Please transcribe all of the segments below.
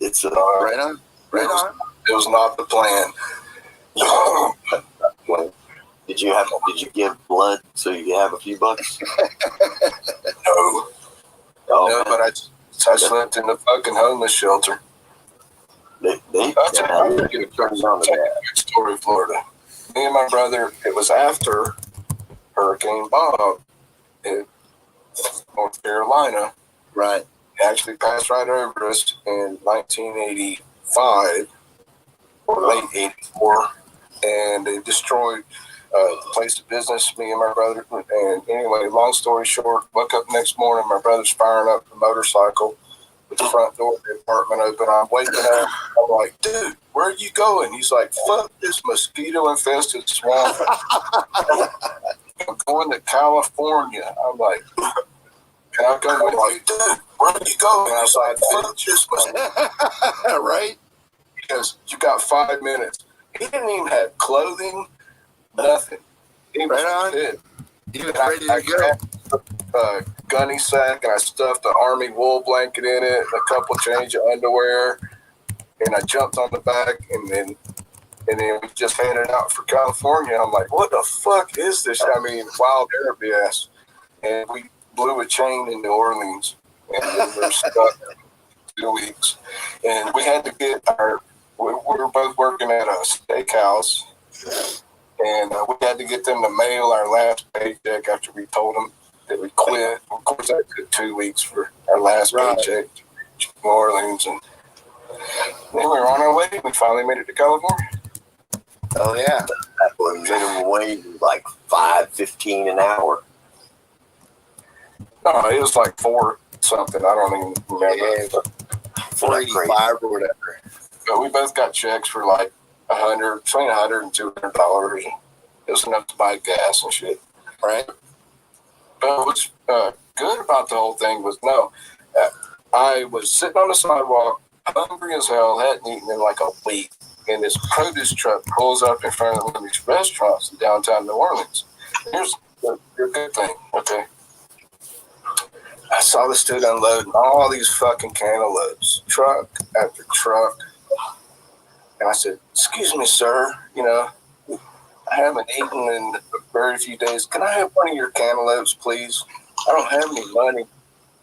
It's right on. Right on. It was not the plan. Well, did you give blood so you have a few bucks? No. No, but I slept in the fucking homeless shelter. I'll tell you a good story, Florida. Me and my brother, it was after Hurricane Bob in North Carolina. Right. It actually passed right over us in 1985 or late 84, and they destroyed the place of business, me and my brother. And anyway, long story short, woke up next morning, my brother's firing up the motorcycle with the front door of the apartment open. I'm waking up. I'm like, dude, where are you going? He's like, fuck this mosquito-infested swamp. I'm going to California. I'm like, can I go with you? Dude, where are you going? And I was like, fuck this mosquito. Right? Because you got 5 minutes. He didn't even have clothing, nothing. He was fit. He was ready to go. Gunny sack, and I stuffed the army wool blanket in it, and a couple change of underwear, and I jumped on the back, and then we just headed out for California. I'm like, what the fuck is this? I mean, wild Arabic ass. And we blew a chain in New Orleans, and we were stuck 2 weeks. And we had to get we were both working at a steakhouse, and we had to get them to mail our last paycheck after we told them that we quit. Of course, that took 2 weeks for our last paycheck to reach New Orleans, and then we were on our way. We finally made it to California. Oh yeah, that was minimum wage like $5.15 an hour. No, it was like 4 something. I don't even remember. Yeah, $4.85 or whatever. But we both got checks for like between $100 and $200. It was enough to buy gas and shit. Right. But what's good about the whole thing was I was sitting on the sidewalk, hungry as hell, hadn't eaten in like a week, and this produce truck pulls up in front of one of these restaurants in downtown New Orleans. Here's your good thing, okay? I saw this dude unloading all these fucking cantaloupes, truck after truck. And I said, excuse me, sir, I haven't eaten in a very few days. Can I have one of your cantaloupes, please? I don't have any money.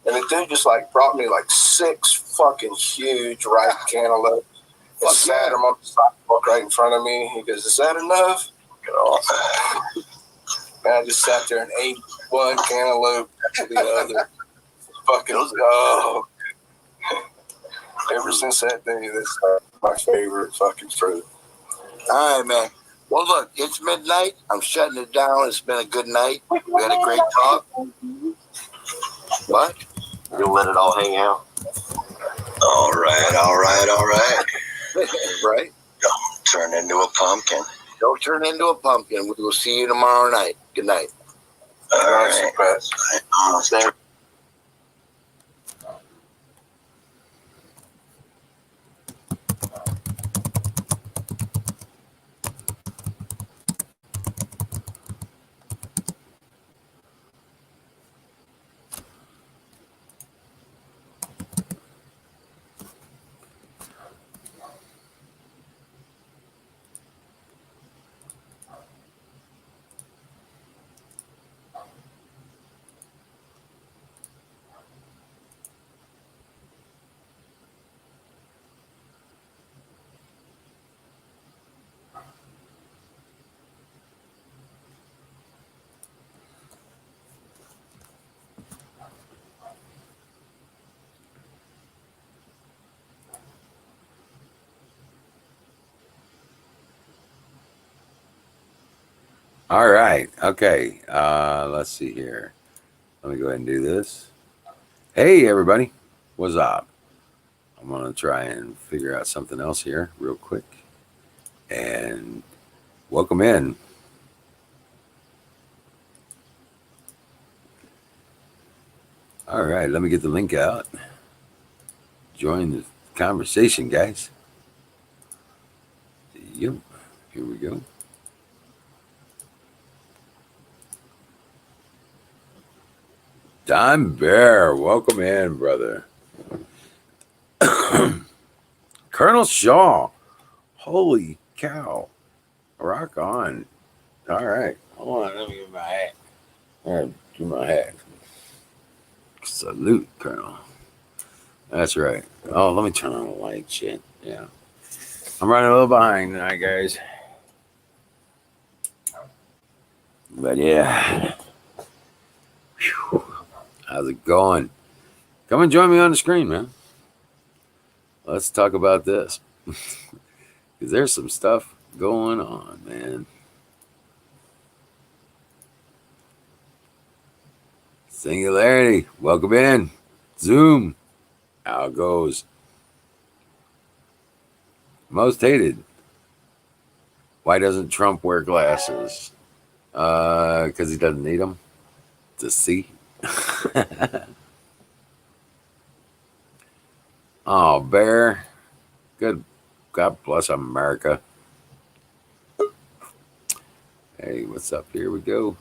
And the dude just brought me 6 fucking huge ripe cantaloupes and sat them on the sidewalk right in front of me. He goes, is that enough? And I just sat there and ate one cantaloupe after the other. Fucking, ever since that day, that's my favorite fucking fruit. All right, man. Well, look, it's midnight. I'm shutting it down. It's been a good night. We had a great talk. What? You'll let it all hang out? All right. Right? Don't turn into a pumpkin. Don't turn into a pumpkin. We will see you tomorrow night. Good night. All right. Almost there. All right. Okay. Let's see here. Let me go ahead and do this. Hey, everybody. What's up? I'm going to try and figure out something else here real quick. And welcome in. All right. Let me get the link out. Join the conversation, guys. Yep. Here we go. Don Bear, welcome in, brother. Colonel Shaw. Holy cow. Rock on. All right. Hold on. Let me get my hat. All right. Get my hat. Salute, Colonel. That's right. Oh, let me turn on the light. Shit. Yeah. I'm running a little behind tonight, guys. But yeah. Whew. How's it going? Come and join me on the screen, man. Let's talk about this. Because there's some stuff going on, man. Singularity. Welcome in. Zoom. How it goes. Most hated. Why doesn't Trump wear glasses? Because he doesn't need them to see. Oh, Bear. Good. God bless America. Hey, what's up? Here we go.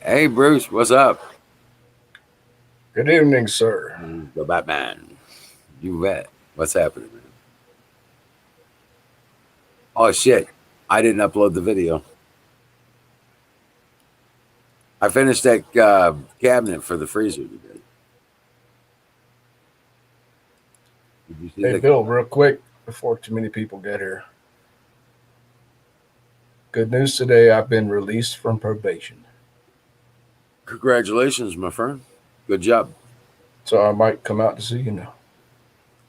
Hey, Bruce, what's up? Good evening, sir. The Batman. You bet. What's happening, man? Oh, shit. I didn't upload the video. I finished that cabinet for the freezer today. Did you see Hey, that? Bill, real quick before too many people get here. Good news today. I've been released from probation. Congratulations, my friend. Good job. So I might come out to see you now.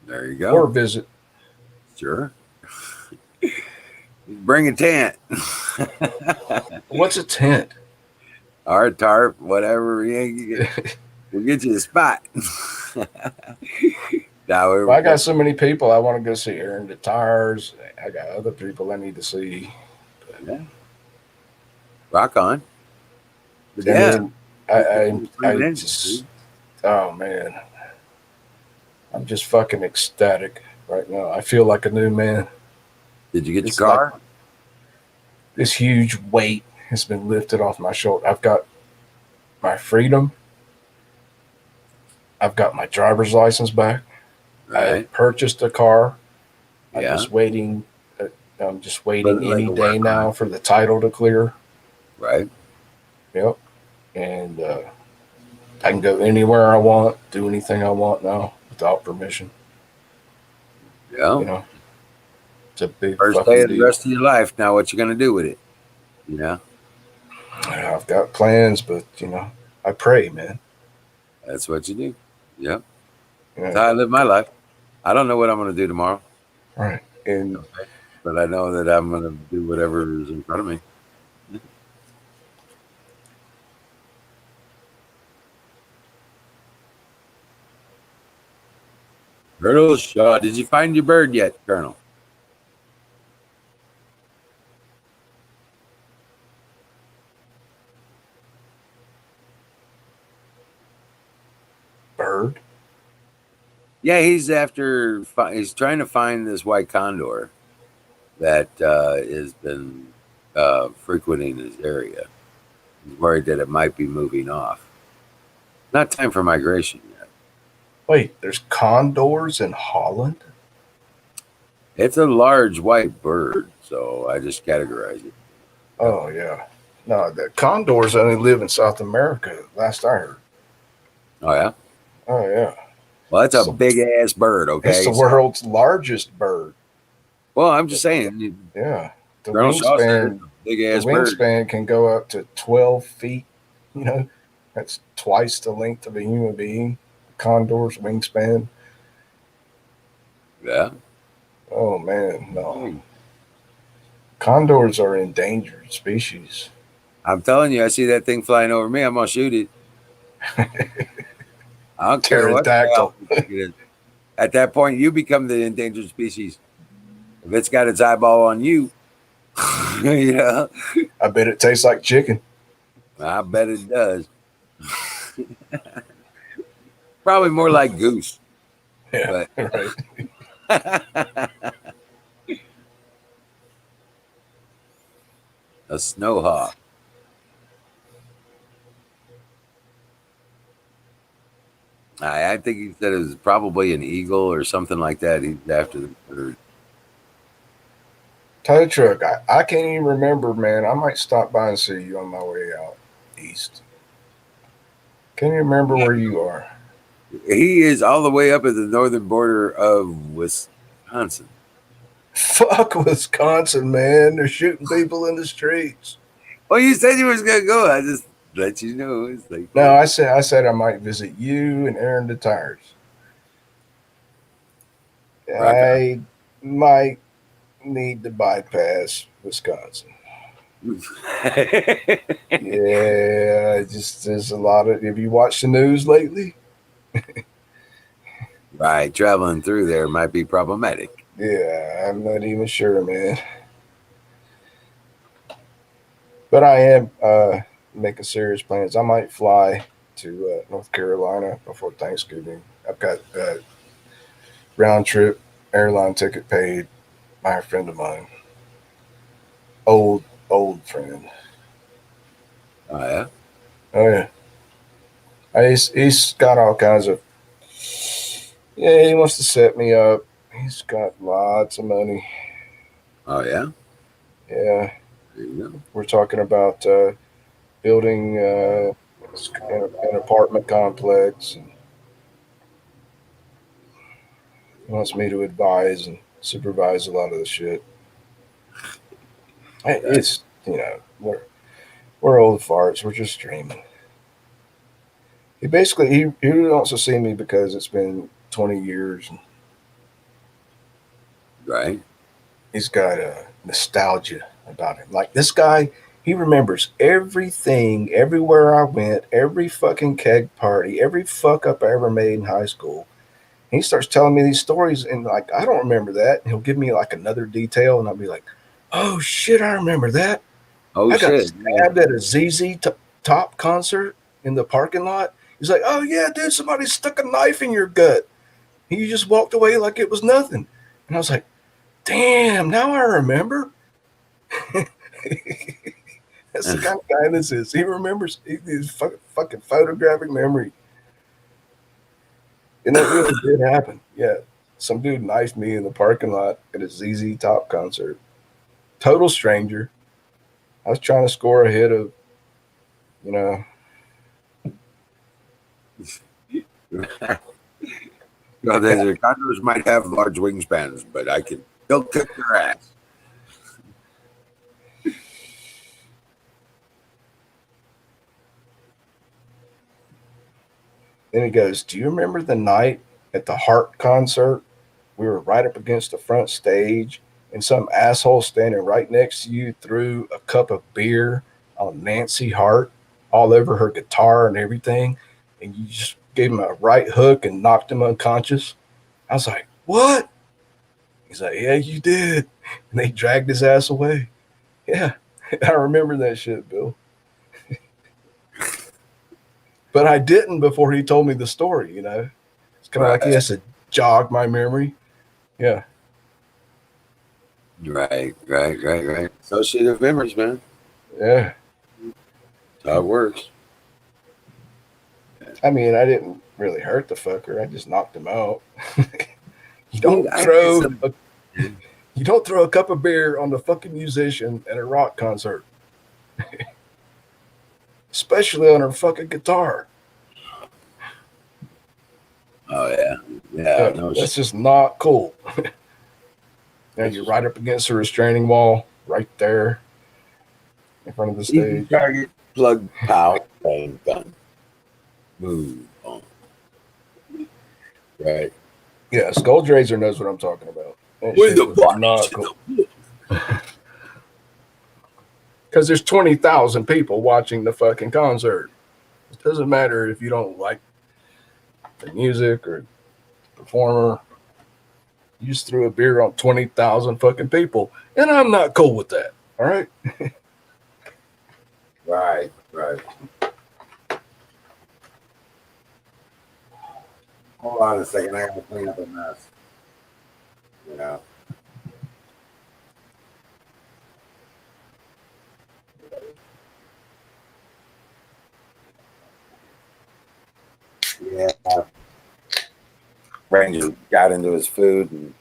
There you go. Or visit. Sure. Bring a tent. What's a tent? Or a tarp, whatever. We'll get you a spot. Well, I got so many people I want to go see. Aaron the Tires. I got other people I need to see. Yeah. Rock on. But I yeah. mean, I just, oh man, I'm just fucking ecstatic right now. I feel like a new man. Did you get It's your car? like this huge weight has been lifted off my shoulder. I've got my freedom. I've got my driver's license back. I Right. purchased a car. I'm Yeah. just waiting. I'm just But waiting like any a day work now on. for the title to clear. Right. Yep. And I can go anywhere I want, do anything I want now without permission. Yeah. You know, it's a big First day fucking of the deal. rest of your life. Now, what you gonna do with it? You know. I've got plans, but I pray, man. That's what you do. Yep. Yeah. That's how I live my life. I don't know what I'm gonna do tomorrow. Right. And Okay. But I know that I'm gonna do whatever is in front of me. Colonel Shaw, did you find your bird yet, Colonel? bird. Yeah, he's after. He's trying to find this white condor that has been frequenting his area. He's worried that it might be moving off. Not time for migration yet. Wait, there's condors in Holland? It's a large white bird, so I just categorize it. Oh, yeah. No, the condors only live in South America, last I heard. Oh yeah. Oh, yeah. Well, that's a So big ass bird. it's Okay. the world's largest bird. Well, I'm just saying. Yeah. The Colonel Shaw said it's wingspan a big the ass bird. wingspan can go up to 12 feet. That's twice the length of a human being. The condor's wingspan. Yeah. Oh, man. No. Condors are endangered species. I'm telling you, I see that thing flying over me. I'm gonna shoot it. I don't care what the hell Pterodactyl. it is. At that point, you become the endangered species. If it's got its eyeball on you, you know, I bet it tastes like chicken. I bet it does. Probably more like goose, Yeah, but right. a snow hawk. I think he said it was probably an eagle or something like that. He's after the bird. Tow truck. I can't even remember, man. I might stop by and see you on my way out east. Can you remember where you are? He is all the way up at the northern border of Wisconsin. Fuck Wisconsin, man. They're shooting people in the streets. Well, you said you was gonna go. I just let you know. It's like No, I said I might visit you and Aaron the Tires. rock I might need to bypass Wisconsin. on. Yeah, just there's a lot of. Have you watched the news lately? Right, traveling through there might be problematic. Yeah, I'm not even sure, man. But I am making serious plans. I might fly to North Carolina before Thanksgiving. I've got a round trip airline ticket paid by a friend of mine, old friend. Oh yeah, Oh yeah, he's got all kinds of. Yeah, he wants to set me up. He's got lots of money. oh yeah. Yeah, There you go. we're talking about building an apartment complex. And he wants me to advise and supervise a lot of the shit. Right. It's we're old farts. We're just dreaming. He really wants to see me because it's been 20 years. And Right. he's got a nostalgia about him. Like this guy, he remembers everything, everywhere I went, every fucking keg party, every fuck up I ever made in high school. He starts telling me these stories, and like I don't remember that. And he'll give me like another detail, and I'll be like, "Oh shit, I remember that. Oh I got shit. Yeah. stabbed at a Top concert in the parking lot." He's like, "Oh yeah, dude, somebody stuck a knife in your gut. And you just walked away like it was nothing." And I was like, "Damn, now I remember." That's the kind of guy this is. He remembers his fucking photographic memory. And that really did happen. Yeah. Some dude knifed me in the parking lot at a ZZ Top concert. Total stranger. I was trying to score a hit of, you know, Well, the condors might have large wingspans, but I can still kick their ass. then he goes, "Do you remember the night at the Heart concert? We were right up against the front stage, and some asshole standing right next to you threw a cup of beer on Nancy Hart all over her guitar and everything, and you just gave him a right hook and knocked him unconscious." I was like, "What?" He's like, "Yeah, you did." And they dragged his ass away. Yeah, I remember that shit, Bill. But I didn't before he told me the story. It's kind of like he Right. has to jog my memory. Yeah. Right. Associative memories, man. Yeah. That's how it works. I mean, I didn't really hurt the fucker. I just knocked him out. you Dude, don't I had throw some. a you don't throw a cup of beer on the fucking musician at a rock concert, especially on her fucking guitar. Oh yeah, yeah. Yeah, No shit. that's just not cool. Now That's you're just, right up against a restraining wall, right there in front of the easy stage. target. Plug. Pow. Bang. Done. Move on. Right. Yeah, Skulldrazer knows what I'm talking about. That With shit the was not body. cool because there's 20,000 people watching the fucking concert. It doesn't matter if you don't like the music or the performer. You just threw a beer on 20,000 fucking people, and I'm not cool with that. All right. Right. Hold on a second. I gotta clean up a mess. Yeah. Yeah. Ranger got into his food and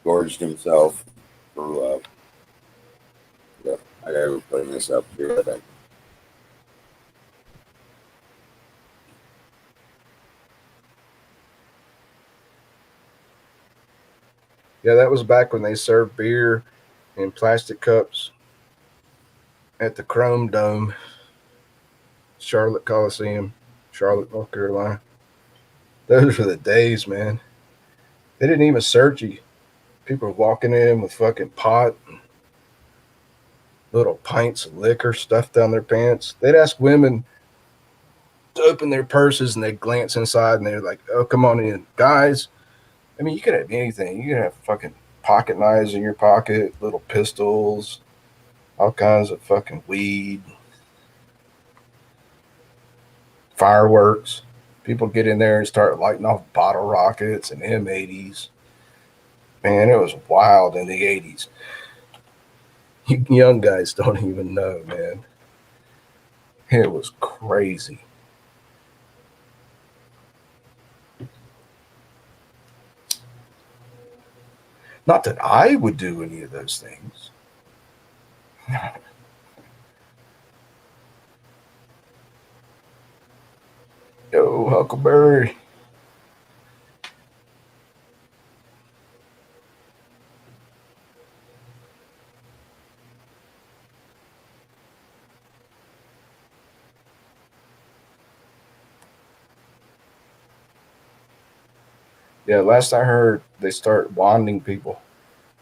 gorged himself. Threw up. Yeah, I gotta go clean this up here. I think. Yeah, that was back when they served beer in plastic cups at the Chrome Dome, Charlotte Coliseum, Charlotte, North Carolina. Those were the days, man. They didn't even search you. People were walking in with fucking pot, little pints of liquor stuffed down their pants. They'd ask women to open their purses and they'd glance inside and they're like, oh, come on in. Guys, I mean, you could have anything. You could have fucking pocket knives in your pocket, little pistols, all kinds of fucking weed, fireworks. People get in there and start lighting off bottle rockets and M80s. Man, it was wild in the 80s. You young guys don't even know, man. It was crazy. Not that I would do any of those things. Yo, Huckleberry. Yeah, last I heard, they start wanding people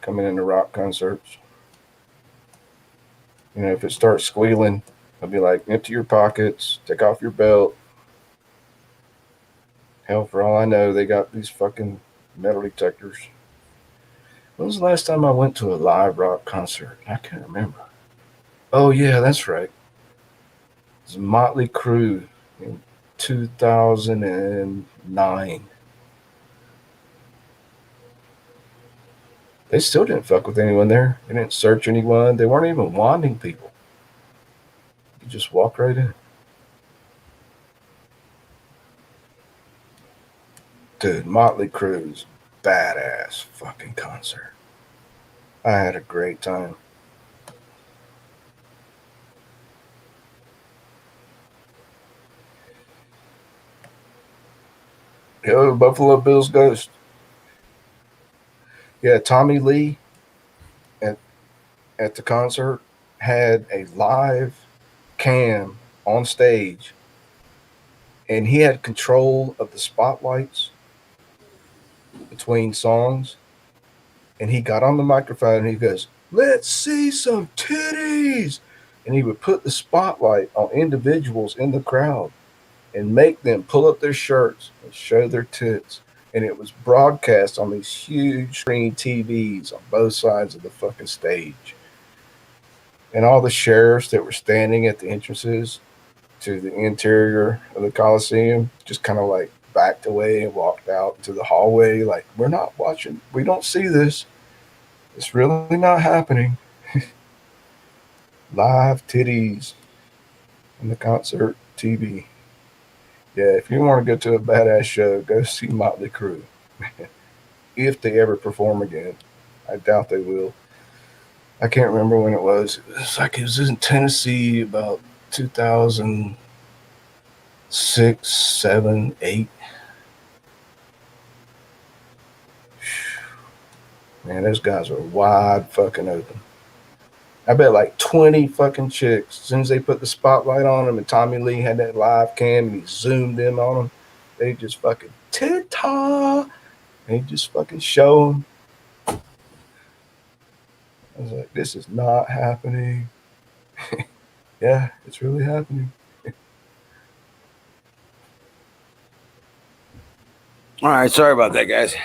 coming into rock concerts. You know, if it starts squealing, I'll be like, empty your pockets, take off your belt. Hell, for all I know, they got these fucking metal detectors. When was the last time I went to a live rock concert? I can't remember. Oh, yeah, that's right. It was Motley Crue in 2009. They still didn't fuck with anyone there. They didn't search anyone. They weren't even wanding people. You just walk right in. Dude, Motley Crue's badass fucking concert. I had a great time. Yo, Buffalo Bill's Ghost. Yeah, Tommy Lee at the concert had a live cam on stage, and he had control of the spotlights between songs. And he got on the microphone and he goes, "Let's see some titties." And he would put the spotlight on individuals in the crowd and make them pull up their shirts and show their tits. And it was broadcast on these huge screen TVs on both sides of the fucking stage. And all the sheriffs that were standing at the entrances to the interior of the Coliseum just kind of like backed away and walked out into the hallway like, we're not watching. We don't see this. It's really not happening. Live titties on the concert TV. Yeah, if you want to go to a badass show, go see Motley Crue. If they ever perform again. I doubt they will. I can't remember when it was. It was in Tennessee about 2006, 7, 8. Man, those guys were wide fucking open. I bet like 20 fucking chicks, as soon as they put the spotlight on them and Tommy Lee had that live cam and he zoomed in on them, they just fucking tita. And he just fucking show them. I was like, this is not happening. Yeah, it's really happening. All right, sorry about that, guys.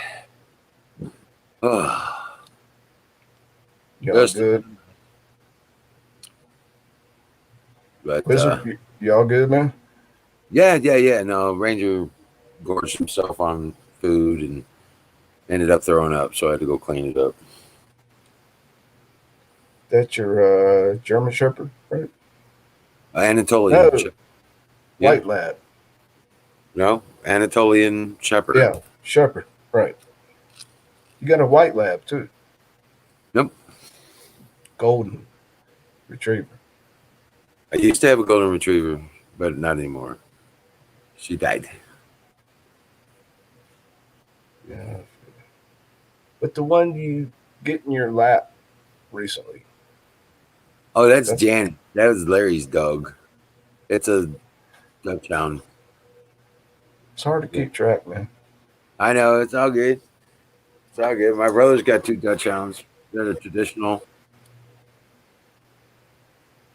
Oh, Y'all good? But Wizard, y'all good, man? Yeah. No, Ranger gorged himself on food and ended up throwing up, so I had to go clean it up. That's your German Shepherd, right? Anatolian. No, White Lab. No, Anatolian Shepherd. Yeah, Shepherd. Right. You got a white lab too. Nope. Golden retriever. I used to have a golden retriever, but not anymore. She died. Yeah. But the one you get in your lap recently. Oh, that's That's Janet. That was Larry's dog. It's a Dachshund. it's hard to Yeah. keep track, man. I know. It's all good. It's all good. My brother's got 2 Dachshunds. They're the traditional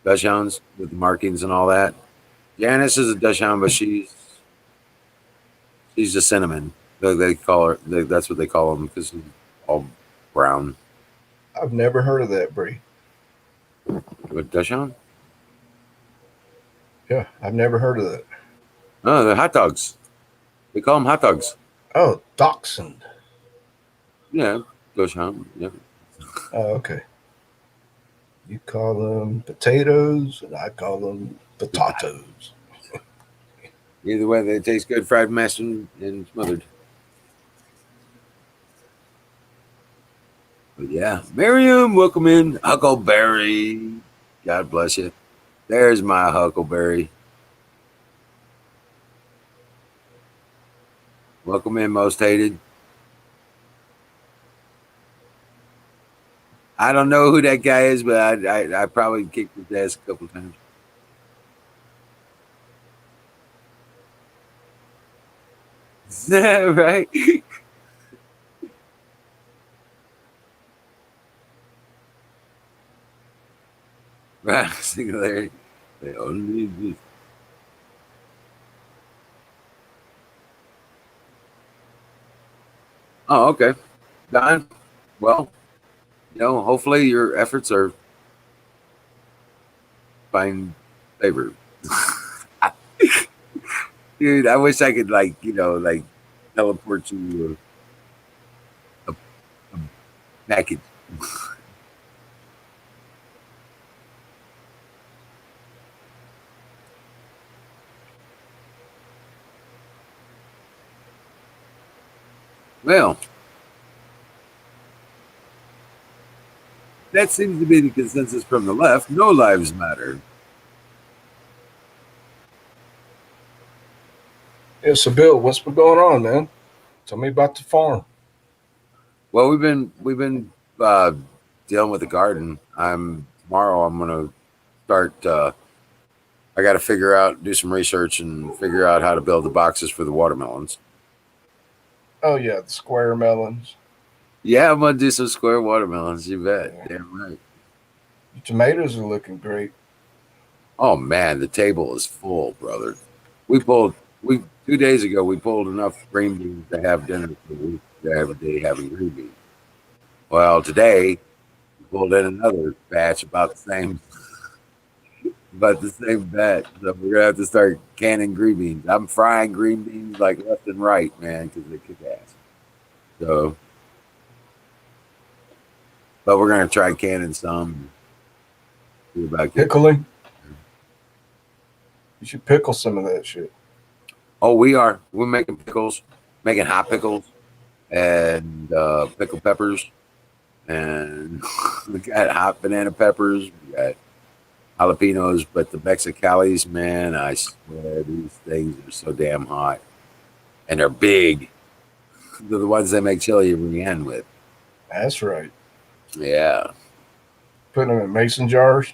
Dachshunds with the markings and all that. Janice is a Dachshund, but she's a cinnamon. They call her. That's what they call them because she's all brown. I've never heard of that breed. What Dachshund? Yeah, I've never heard of that. Oh, they're hot dogs. They call them hot dogs. Oh, dachshund. Yeah, Dachshund. Yeah. Oh, okay. You call them potatoes, and I call them potatoes. Either way, they taste good, fried, mashed, and smothered. But yeah, Miriam, welcome in. Huckleberry. God bless you. There's my Huckleberry. Welcome in, most hated. I don't know who that guy is, but I probably kicked his ass a couple times. Right? Right, singularity. They only exist. Oh, okay. Don, well, hopefully your efforts are find favor. Dude, I wish I could teleport you a package. Well, that seems to be the consensus from the left. No lives matter. Yeah, so Bill, what's been going on, man? Tell me about the farm. Well, we've been dealing with the garden. Tomorrow. I'm gonna start. I got to do some research and figure out how to build the boxes for the watermelons. Oh yeah, the square melons. Yeah, I'm gonna do some square watermelons. You bet. Yeah. Damn right. The tomatoes are looking great. Oh man, the table is full, brother. We 2 days ago we pulled enough green beans to have dinner for the week every day having green beans. Well, today we pulled in another batch about the same batch. So we're gonna have to start canning green beans. I'm frying green beans like left and right, man, because they kick ass. So, but we're gonna try canning some. See about getting. Pickling. You should pickle some of that shit. Oh, we're making pickles, making hot pickles and pickled peppers, and we got hot banana peppers. We got jalapenos, but the Mexicalis, man, I swear these things are so damn hot, and they're big. They're the ones they make chili relleno with. That's right. Yeah. Putting them in mason jars.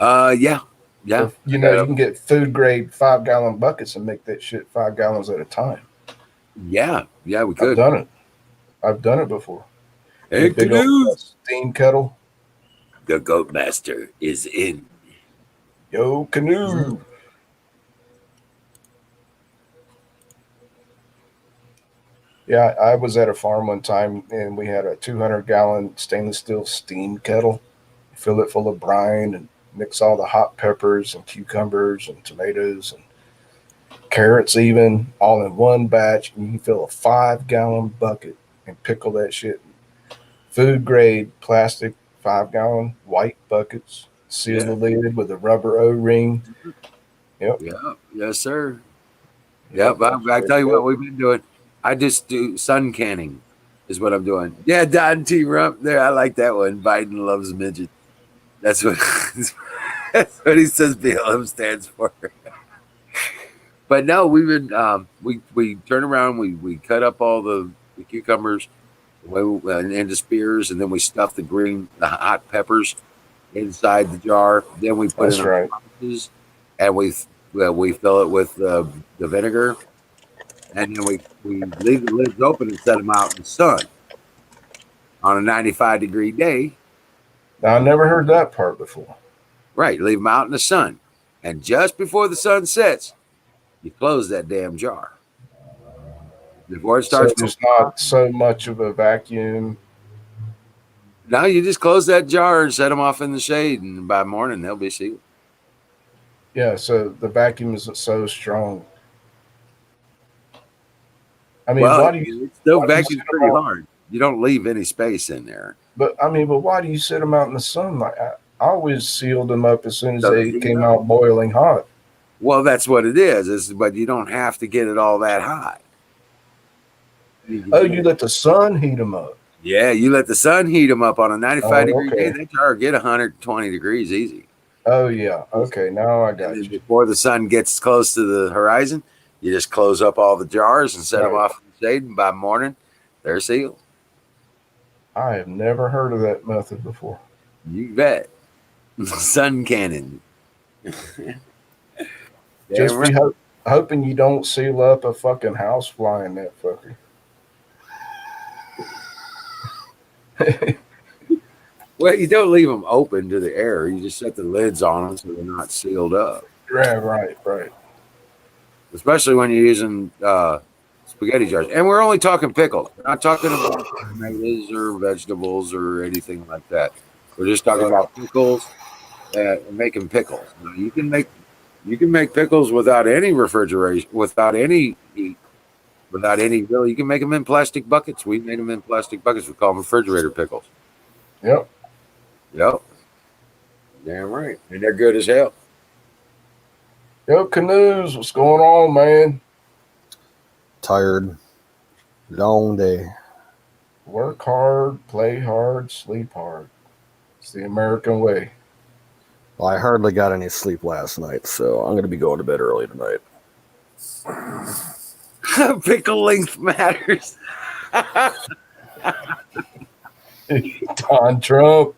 Yeah. Or, you can get food grade 5-gallon buckets and make that shit 5 gallons at a time. Yeah, we could. I've done it. I've done it before. Hey, big old steam kettle. The Goat Master is in. Yo, canoe. Yeah, I was at a farm one time and we had a 200-gallon stainless steel steam kettle. Fill it full of brine and mix all the hot peppers and cucumbers and tomatoes and carrots even all in one batch. And you can fill a 5-gallon bucket and pickle that shit. Food grade plastic 5-gallon white buckets. Seal the lid with a rubber O-ring. Yep. Yeah. Yes, sir. Yep. I tell you what we've been doing. I just do sun canning is what I'm doing. Yeah, Don T. Rump there. I like that one. Biden loves midgets. That's what that's what he says BLM stands for. But no, we've been we turn around, we cut up all the cucumbers into spears, and then we stuff the hot peppers inside the jar. Then we put That's in right. sauces, and we fill it with the vinegar, and then we leave the lids open and set them out in the sun on a 95-degree day. Now, I never heard that part before. Right, leave them out in the sun, and just before the sun sets, you close that damn jar before it So starts. there's not so much of a vacuum. No, you just close that jar and set them off in the shade, and by morning they'll be sealed. Yeah, so the vacuum isn't so strong. I mean, Well, why do you? it's still why do you vacuum sit pretty them out- hard. You don't leave any space in there. But I mean, but why do you sit them out in the sun? Like I always sealed them up as soon as So they you came know. out boiling hot. Well, that's what it is. But you don't have to get it all that hot. Oh, you let the sun heat them up. Yeah, you let the sun heat them up on a 95-degree okay. day. That jar will get 120 degrees easy. Oh yeah. Okay, now I And got then you. before the sun gets close to the horizon, you just close up all the jars and set them Right. off in the shade, and by morning, they're sealed. I have never heard of that method before. You bet. Sun cannon. Just be hoping you don't seal up a fucking house fly in that fucker. Well, you don't leave them open to the air. You just set the lids on them so they're not sealed up. Right. Especially when you're using spaghetti jars. And we're only talking pickles. We're not talking about tomatoes or vegetables or anything like that. We're just talking about pickles and making pickles. Now, you can make pickles without any refrigeration, without any heat, without any really. You can make them in plastic buckets. We made them in plastic buckets. We call them refrigerator pickles. Yep. Damn right. And they're good as hell. Yo, Canoes, what's going on, man? Tired. Long day. Work hard, play hard, sleep hard. It's the American way. Well, I hardly got any sleep last night, so I'm going to be going to bed early tonight. Pickle length matters. Don Trump.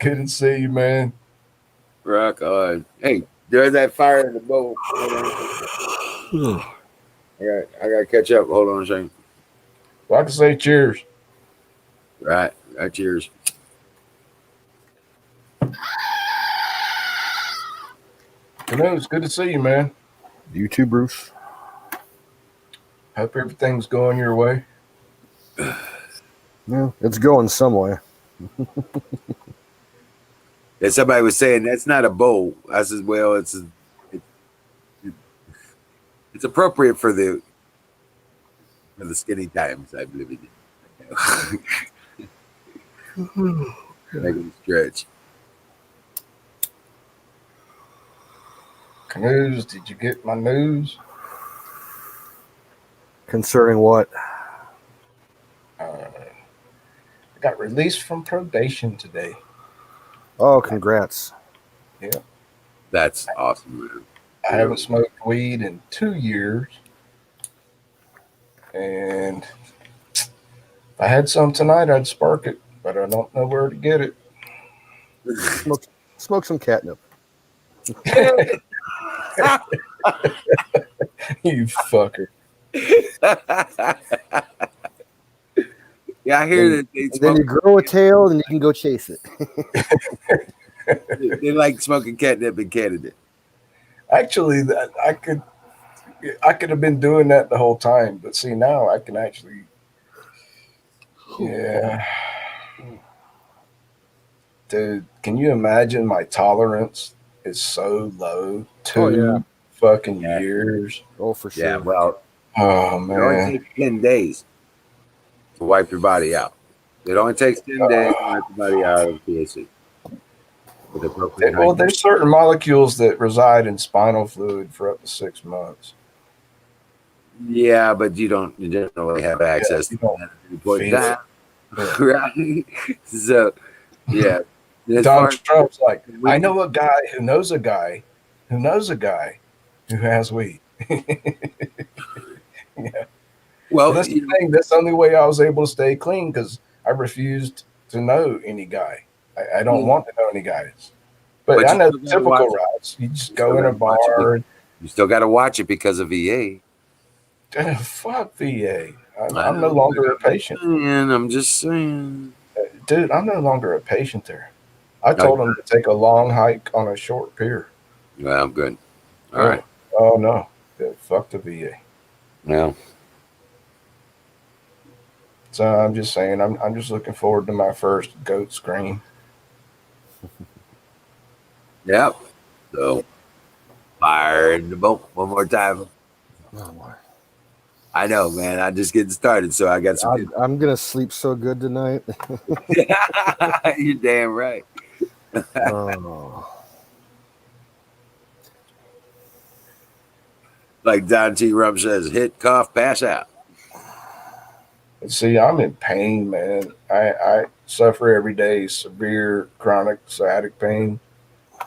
Good to see you, man. Rock on. Hey, there's that fire in the bowl. I got to catch up. Hold on a second. Well, I can say cheers. Right. Cheers. Canoes, good to see you, man. You too, Bruce. Hope everything's going your way. Yeah, it's going some way. And somebody was saying that's not a bowl. I said, well, it's appropriate for the skinny times I believe in. Make them stretch. Canoes, did you get my news? Concerning what? I got released from probation today. Oh, congrats. That's awesome, man. I haven't smoked weed in 2 years. And if I had some tonight, I'd spark it, but I don't know where to get it. Smoke some catnip. You fucker. Yeah, I hear that they And then you grow a tail and you can go chase it. they like smoking catnip in Canada. Actually, I could have been doing that the whole time, but see now I can actually. Yeah. Dude, can you imagine my tolerance is so low? 2 fucking years. Oh, for sure. Yeah, well, Oh it only man. takes 10 days to wipe your body out. It only takes 10 days to wipe your body out of THC. With appropriate Well, there's certain molecules that reside in spinal fluid for up to 6 months. Yeah, but you don't really have access you to don't that at any point in feel time. it. Right? So, yeah. As Donald far as Trump's like, we I know a guy who knows a guy who knows a guy who has weed. Yeah. Well, well, that's the thing. That's the only way I was able to stay clean because I refused to know any guy. I don't yeah, want to know any guys. But but I you know still the got to typical watch it. routes. You just You still go in got a to watch it. bar. You still got to watch it because of VA. Fuck VA. I I'm no know, but longer a I'm just patient. saying. I'm just saying. Dude, I'm no longer a patient there. I No, told him to take a long hike on a short pier. well, I'm good. All Oh, right. oh no. Yeah, fuck the VA. Well, So I'm just saying, I'm just looking forward to my first goat scream. yep. So, fire in the boat one more time. Oh boy. I know, man. I'm just getting started, so I got some good. I'm gonna sleep so good tonight. You're damn right. Oh, Like Don T. Rump says, hit, cough, pass out. See, I'm in pain, man. I suffer every day severe chronic sciatic pain.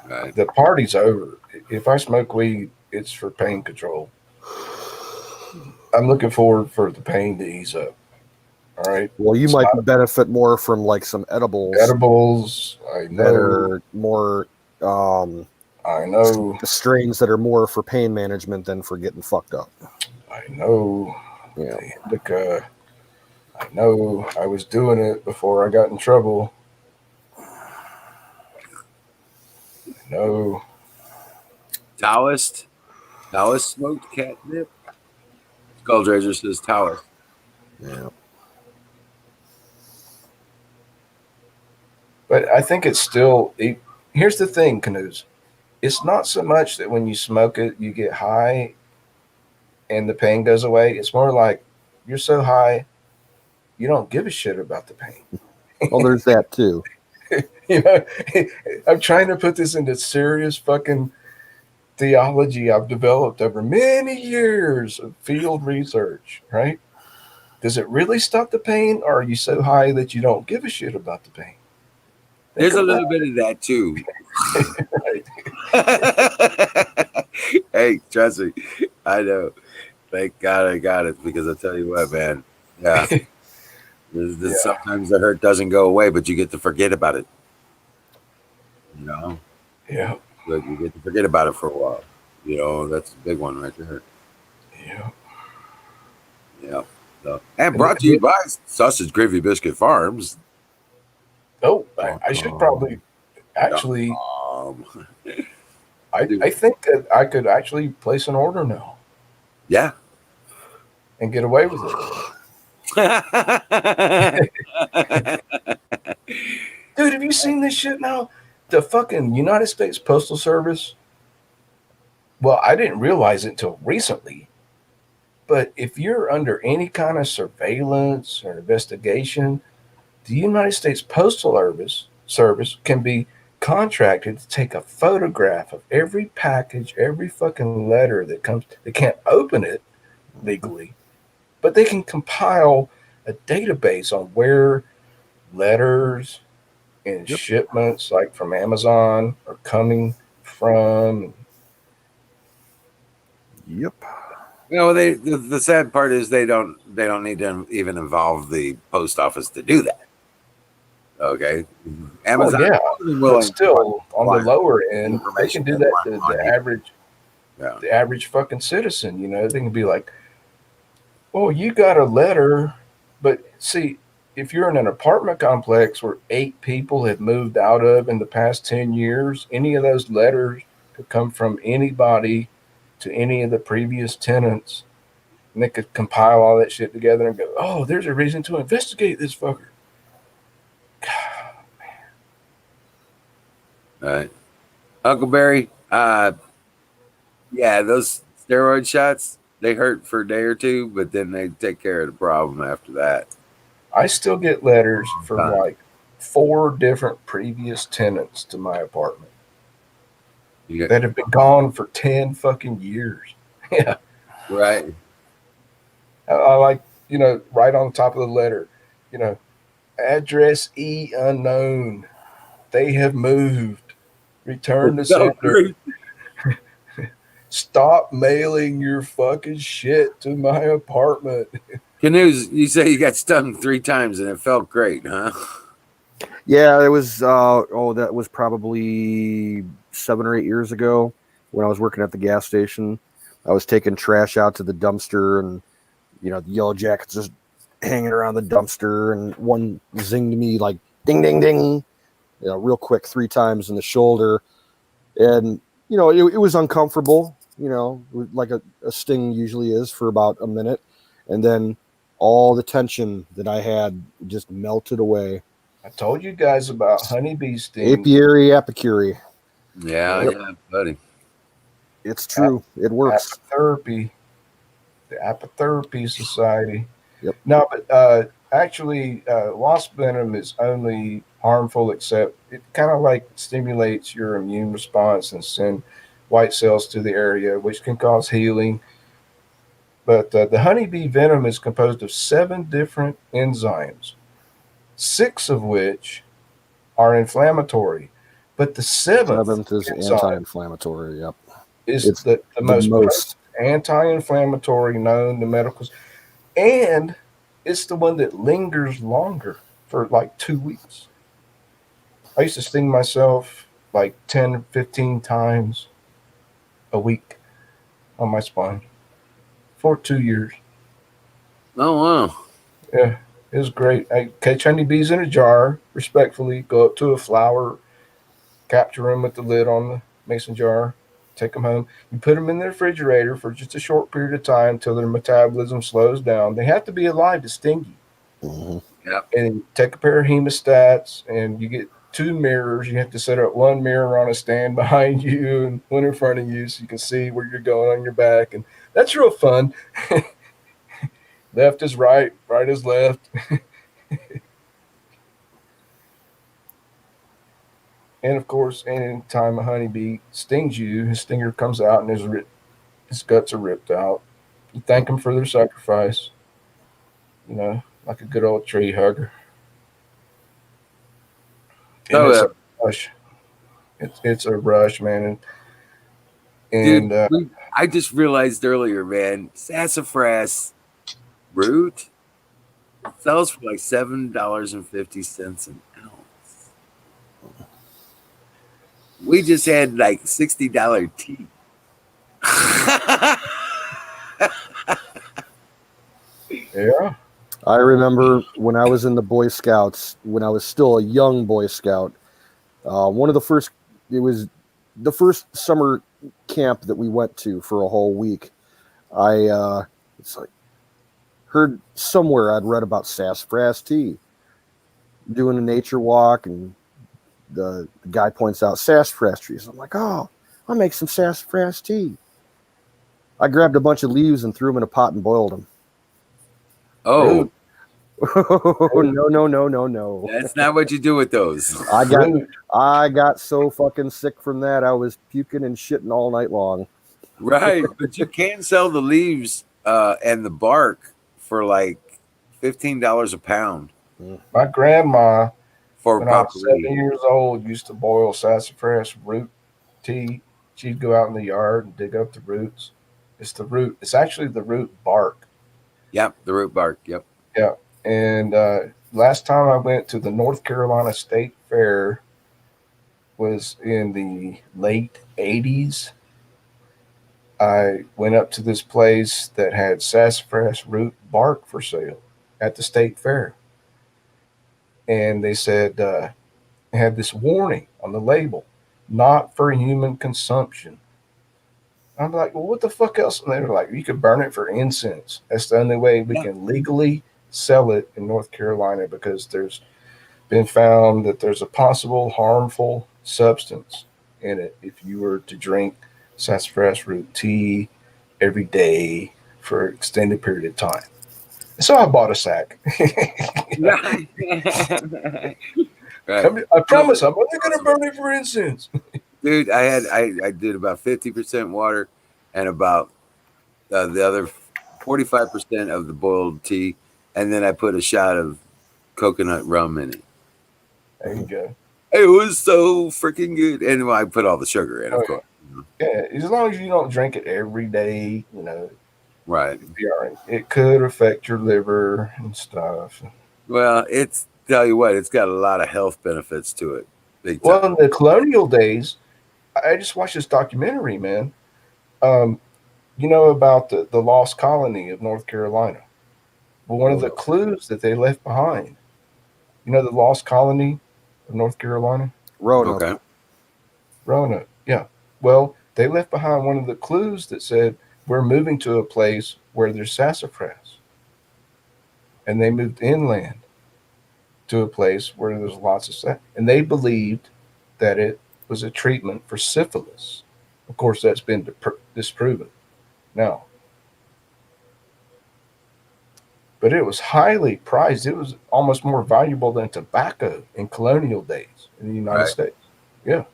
Right. The party's over. If I smoke weed, it's for pain control. I'm looking forward for the pain to ease up. All right. well, you It's might not benefit more from like some edibles edibles. I that know. are more um, I know. strains that are more for pain management than for getting fucked up. I know. Yeah. The indica. I know. I was doing it before I got in trouble. I know. Taoist. Taoist smoked catnip. Skulldrazer says Taoist. Yeah. But I think it's still. Here's the thing, Canoes. It's not so much that when you smoke it, you get high and the pain goes away. It's more like you're so high, you don't give a shit about the pain. Well, there's that too. You know, I'm trying to put this into serious fucking theology I've developed over many years of field research, right? Does it really stop the pain, or are you so high that you don't give a shit about the pain? Think There's a about little bit of that too. it. Hey, trust me. I know. Thank God I got it because I tell you what, man. Yeah. Yeah, Sometimes the hurt doesn't go away, but you get to forget about it. You know? yeah, Like you get to forget about it for a while. You know, that's a big one right there. yeah. Yeah. So, and And brought to you by Sausage Gravy Biscuit Farms. oh, I should probably actually. Um, I think that I could actually place an order now yeah. and get away with it. Dude, have you seen this shit now? The fucking United States Postal Service. Well, I didn't realize it until recently. But if you're under any kind of surveillance or investigation, the United States Postal Service can be contracted to take a photograph of every package, every fucking letter that comes. They can't open it legally, but they can compile a database on where letters and Yep. shipments like from Amazon are coming from. Yep. You know, the sad part is they don't need to even involve the post office to do that. Okay, Well, Amazon yeah, is but willing to still, on the supply lower the end, they information can do they that want to on you. Yeah, the average fucking citizen. You know, they can be like, "Well, you got a letter," but see, if you're in an apartment complex where 8 people have moved out of in the past 10 years, any of those letters could come from anybody to any of the previous tenants, and they could compile all that shit together and go, "Oh, there's a reason to investigate this fucker." all right, Uncle Barry. Yeah, those steroid shots they hurt for a day or two, but then they take care of the problem after that. I still get letters from Time. like 4 different previous tenants to my apartment You that have been gone for 10 fucking years. Yeah. right. I like, right on top of the letter, address E unknown. They have moved. Return to So sender. great. Stop mailing your fucking shit to my apartment. Canoes, you say you got stung 3 times and it felt great, huh? Yeah, it was. That was probably 7 or 8 years ago when I was working at the gas station. I was taking trash out to the dumpster, and the yellow jackets just hanging around the dumpster, and one zinged me like ding, ding, ding, real quick 3 times in the shoulder, and it was uncomfortable. Like a sting usually is for about a minute, and then all the tension that I had just melted away. I told you guys about honeybee stings. Apiary, apicary. Yeah, Yep. yeah, buddy. It's true. It works. Apitherapy, the Apitherapy Society. Yep. No, but actually, wasp venom is only harmful except it kind of like stimulates your immune response and send white cells to the area, which can cause healing. But the honeybee venom is composed of 7 different enzymes, 6 of which are inflammatory. But the seventh Seventh is enzyme anti-inflammatory. Yep. is It's the the most most. anti-inflammatory known to medicals, and it's the one that lingers longer for like 2 weeks. I used to sting myself like 10, 15 times a week on my spine for 2 years. Oh, wow. Yeah, it was great. I catch honeybees in a jar, respectfully, go up to a flower, capture them with the lid on the mason jar, take them home. You put them in the refrigerator for just a short period of time until their metabolism slows down. They have to be alive to sting you. Mm-hmm. Yep. And you take a pair of hemostats, and you get 2 mirrors. You have to set up one mirror on a stand behind you and one in front of you so you can see where you're going on your back. And that's real fun. Left is right, right is left. And of course, anytime a honeybee stings you, his stinger comes out and his guts are ripped out. You thank them for their sacrifice, like a good old tree hugger. And So, it's a rush. It's a rush, man. dude, And I just realized earlier, man, sassafras root sells for like $7.50 an ounce. We just had like $60 tea. yeah, I remember when I was in the Boy Scouts, when I was still a young Boy Scout. It was the first summer camp that we went to for a whole week. It's like heard somewhere I'd read about sassafras tea. Doing a nature walk, and the guy points out sassafras trees. I'm like, oh, I'll make some sassafras tea. I grabbed a bunch of leaves and threw them in a pot and boiled them. Oh, No. that's not what you do with those. I got so fucking sick from that. I was puking and shitting all night long. Right, but you can sell the leaves and the bark for like $15 a pound my grandma, for when I was potpourri. 7 years old, used to boil sassafras root tea. She'd go out in the yard and dig up the roots. It's the root. It's actually the root bark. Yep, the root bark. Yep. Yeah. And last time I went to the North Carolina State Fair was in the late 80s. I went up to this place that had sassafras root bark for sale at the state fair. And they said, had this warning on the label, not for human consumption. I'm like, well, what the fuck else? And they were like, you could burn it for incense. That's the only way we can legally sell it in North Carolina, because there's been found that there's a possible harmful substance in it if you were to drink sassafras root tea every day for an extended period of time. So I bought a sack. Right. I promise I'm only going to burn it for incense. Dude, I did about 50% water and about the other 45% of the boiled tea, and then I put a shot of coconut rum in it. There you go. It was so freaking good, and I put all the sugar in, of Oh, course. Yeah, as long as you don't drink it every day, Right. it'd be all right. It could affect your liver and stuff. Well, tell you what, it's got a lot of health benefits to it. Big Well, time. in the colonial days, I just watched this documentary, man. Um, about the lost colony of North Carolina. Well, one of the clues that they left behind, the lost colony of North Carolina? Roanoke. Okay. Roanoke. Yeah. Well, they left behind one of the clues that said, we're moving to a place where there's sassafras. And they moved inland to a place where there's lots of sassafras. And they believed that it was a treatment for syphilis. Of course, that's been disproven now. But it was highly prized. It was almost more valuable than tobacco in colonial days in the United Right. States. Yeah.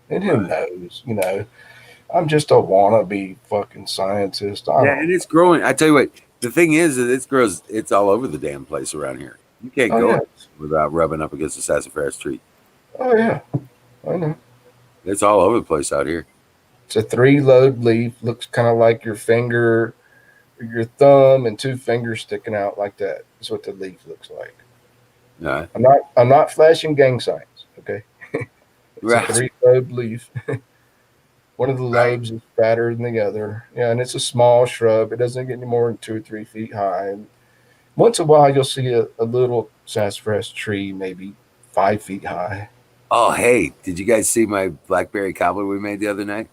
And who knows? I'm just a wannabe fucking scientist. And it's growing. I tell you what, the thing is that it grows. It's all over the damn place around here. You can't go without rubbing up against a sassafras tree. Oh, yeah. I know. It's all over the place out here. It's a 3-lobe leaf. Looks kind of like your finger, your thumb, and 2 fingers sticking out like that. That's what the leaf looks like. Right. I'm not flashing gang signs, okay? It's Right. a 3-lobe leaf. One of the lobes is fatter than the other. Yeah, and it's a small shrub. It doesn't get any more than 2 or 3 feet high. And once in a while, you'll see a little sassafras tree, maybe 5 feet high. Oh, hey, did you guys see my blackberry cobbler we made the other night?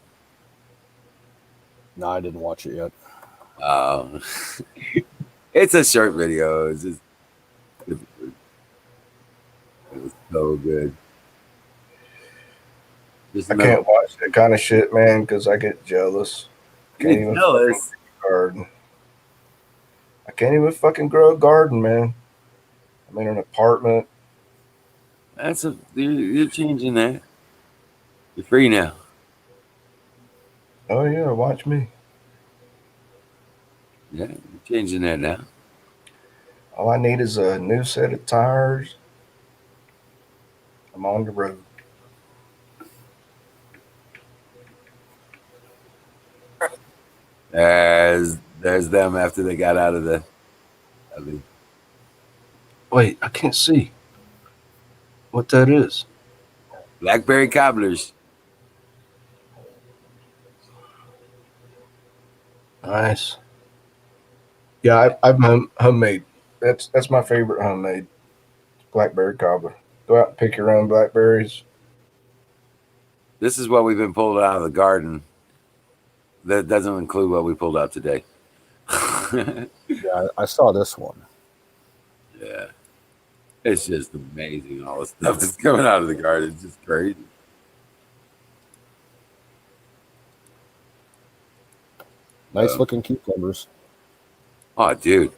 No, I didn't watch it yet. It's a short video. It was so good. I can't watch that kind of shit, man, because I get jealous. Can't even jealous. Garden. I can't even fucking grow a garden, man. I'm in an apartment. You're changing that. You're free now. Oh yeah, watch me. Yeah, you're changing that now. All I need is a new set of tires. I'm on the road. There's them after they got out of the. Wait, I can't see what that is. Blackberry cobblers. Nice. Yeah, I've homemade. That's my favorite homemade. Blackberry cobbler. Go out and pick your own blackberries. This is what we've been pulled out of the garden. That doesn't include what we pulled out today. Yeah, I saw this one. Yeah. It's just amazing, all the stuff that's coming out of the garden. It's just crazy. Nice looking cucumbers. Oh, dude.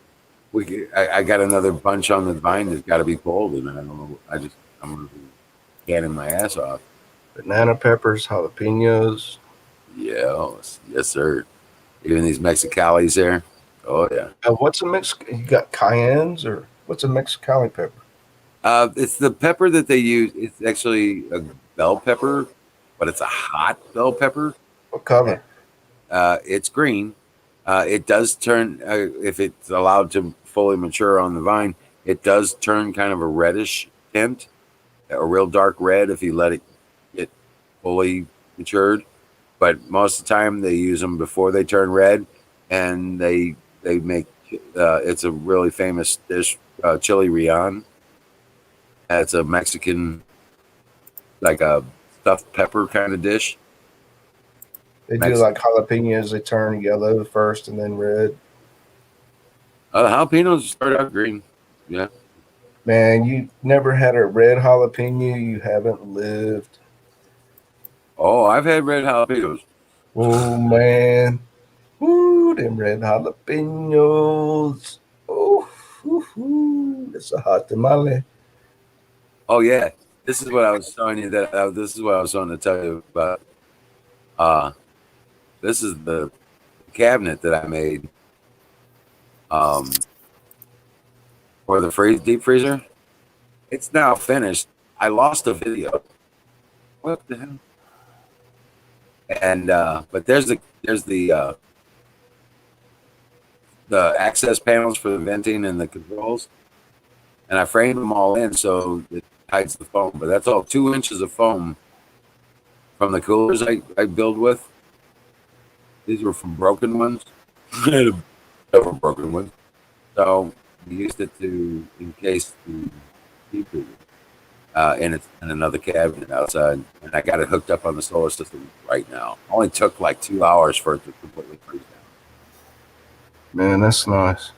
I got another bunch on the vine that's got to be pulled, and I don't know. I'm going to be canning my ass off. Banana peppers, jalapenos. Yes, sir. Even these Mexicali's there. Oh yeah. What's a You got cayennes, or what's a Mexicali pepper? It's the pepper that they use. It's actually a bell pepper, but it's a hot bell pepper. What color? It's green. It does turn if it's allowed to fully mature on the vine. It does turn kind of a reddish tint, a real dark red if you let it get fully matured. But most of the time they use them before they turn red, and they make it's a really famous dish, chili relleno. It's a Mexican, like a stuffed pepper kind of dish. They do like jalapenos. They turn yellow first and then red. Jalapenos start out green. Yeah. Man, you never had a red jalapeno. You haven't lived. Oh, I've had red jalapenos. Oh man, woo, them red jalapenos. Oh, it's a hot tamale. Oh yeah, this is what I was showing you. This is what I was trying to tell you about. This is the cabinet that I made for the deep freezer. It's now finished. I lost a video. What the hell? And but there's the access panels for the venting and the controls, and I framed them all in so it hides the foam. But that's all 2 inches of foam from the coolers I build with. These were from broken ones. They were broken ones. So we used it to encase the deep freezer in another cabinet outside, and I got it hooked up on the solar system right now. Only took like 2 hours for it to completely freeze down. Man, that's nice.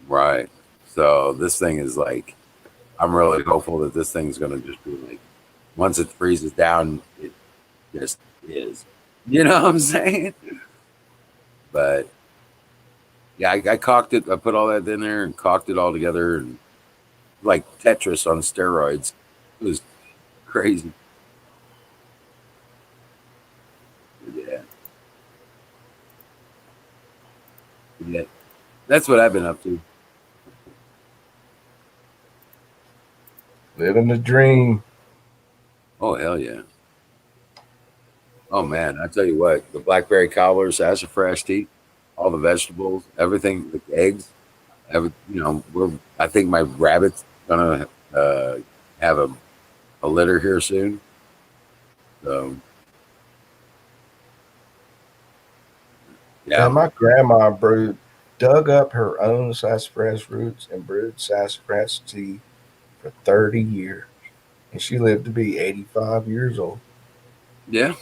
Right. So this thing is like, I'm really hopeful that this thing's going to just be like, once it freezes down, it just is. You know what I'm saying? But yeah, I caulked it. I put all that in there and caulked it all together, and like Tetris on steroids. It was crazy. Yeah. Yeah. That's what I've been up to. Living the dream. Oh, hell yeah. Oh, man. I tell you what, the blackberry cobblers, sassafras tea, all the vegetables, everything, the eggs, I think my rabbit's going to have a litter here soon. So, yeah. And my grandma dug up her own sassafras roots and brewed sassafras tea for 30 years. And she lived to be 85 years old. Yeah.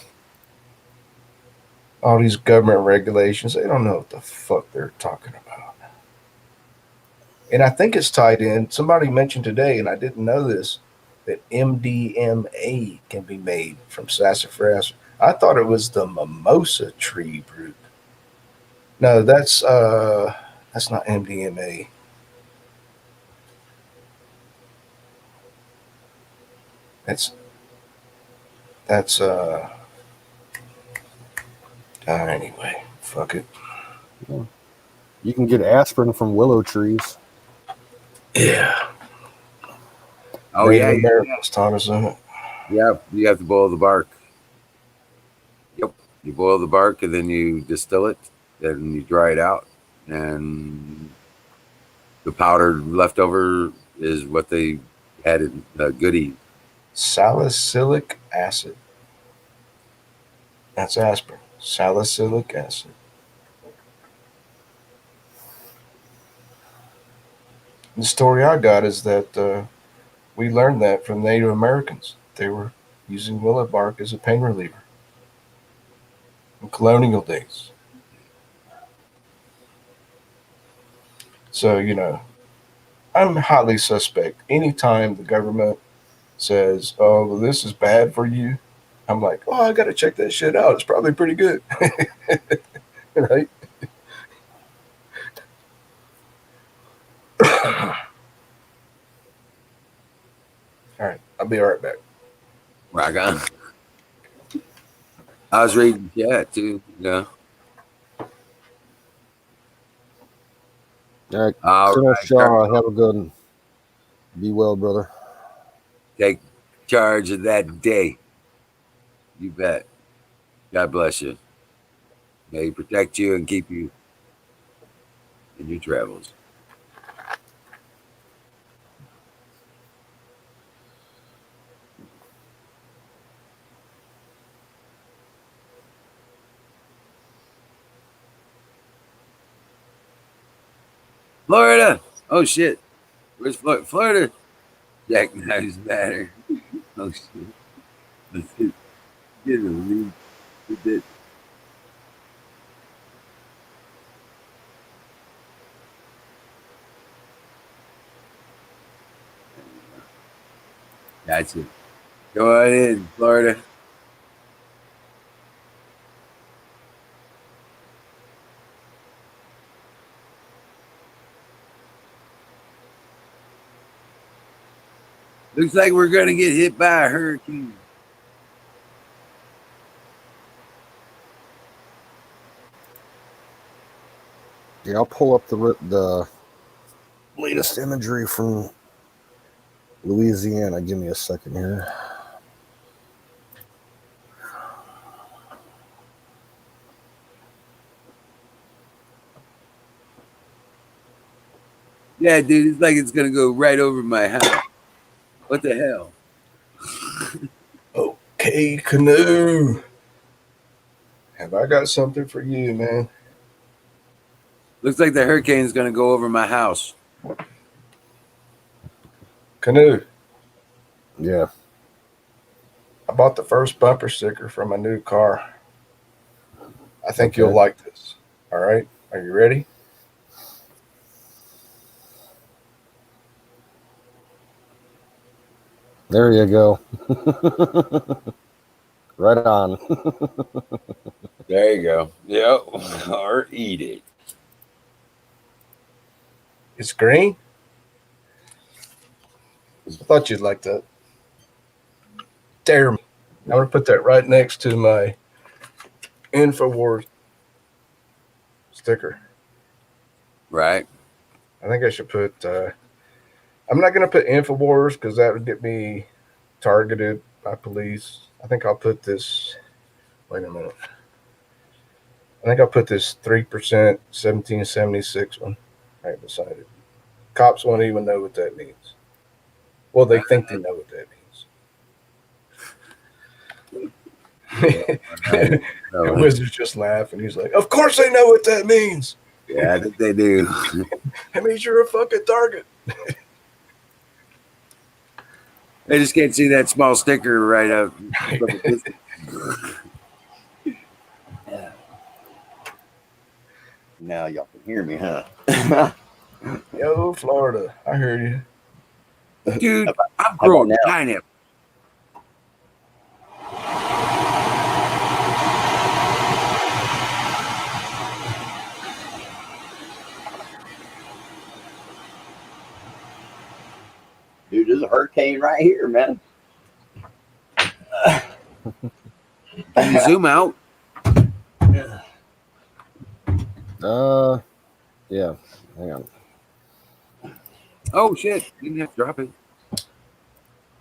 All these government regulations, they don't know what the fuck they're talking about. And I think it's tied in. Somebody mentioned today, and I didn't know this, that MDMA can be made from sassafras. I thought it was the mimosa tree root. No, that's not MDMA. That's that's anyway. Fuck it. You can get aspirin from willow trees. Yeah. Oh, Native yeah. Americans taught us that. Yeah. You have to boil the bark. Yep. You boil the bark and then you distill it and you dry it out. And the powder left over is what they had in goodie. Salicylic acid. That's aspirin. Salicylic acid. The story I got is that we learned that from Native Americans. They were using willow bark as a pain reliever in colonial days. So, I'm highly suspect. Anytime the government says, oh, well, this is bad for you, I'm like, oh, I got to check that shit out. It's probably pretty good. Right? All right. I'll be right back. Rock on. I was reading chat too. Yeah. All right. All Colonel right. Shaw, have a good one. Be well, brother. Take charge of that day. You bet. God bless you. May He protect you and keep you in your travels. Florida. Oh shit. Where's Florida? Florida. Jack Knives Matter. Oh shit. Let's get a lead with it. Gotcha. Go on in, Florida. Looks like we're gonna get hit by a hurricane. Yeah, I'll pull up the latest imagery from Louisiana. Give me a second here. Yeah, dude, it's like it's gonna go right over my house. What the hell? Okay, Canoe. Have I got something for you, man? Looks like the hurricane's gonna go over my house. Canoe. Yeah. I bought the first bumper sticker for my new car. I think Okay. you'll like this. All right. Are you ready? There you go. Right on. There you go. Yep. Or eat it. It's green. I thought you'd like that. Dare me. I'm going to put that right next to my InfoWars sticker. Right. I think I should put, I'm not going to put InfoWars because that would get me targeted by police. I think I'll put this, wait a minute. I think I'll put this 3% 1776 one right beside it. Cops won't even know what that means. Well, they think they know what that means. The wizard's just laughing. He's like, of course they know what that means. Yeah, I think they do. That means you're a fucking target. They just can't see that small sticker right up. Yeah. Now y'all can hear me, huh? Yo, Florida. I heard you. Dude, I'm about growing now? pineapple. Dude, there's a hurricane right here, man. Can you zoom out? Yeah. Hang on. Oh shit! You didn't have to drop it,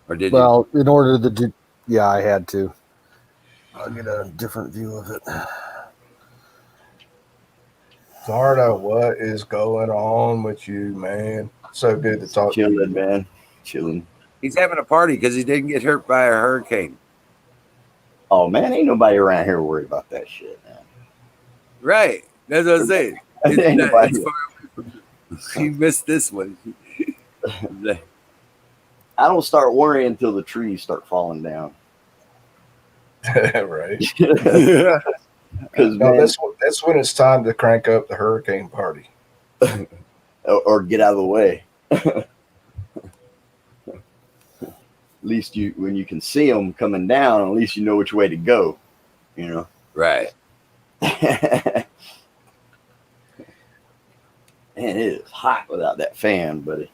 or did you? Well, in order to do, yeah, I had to. I'll get a different view of it. Florida, what is going on with you, man? So good to talk to you. Chilling, man. Chilling. He's having a party because he didn't get hurt by a hurricane. Oh man, ain't nobody around here worried about that shit, man. Right. That's what I'm saying. Ain't nobody. He missed this one. I don't start worrying until the trees start falling down. Right. Because No, that's when it's time to crank up the hurricane party. or get out of the way. At least when you can see them coming down, at least you know which way to go. You know. Right. Man, it is hot without that fan, buddy.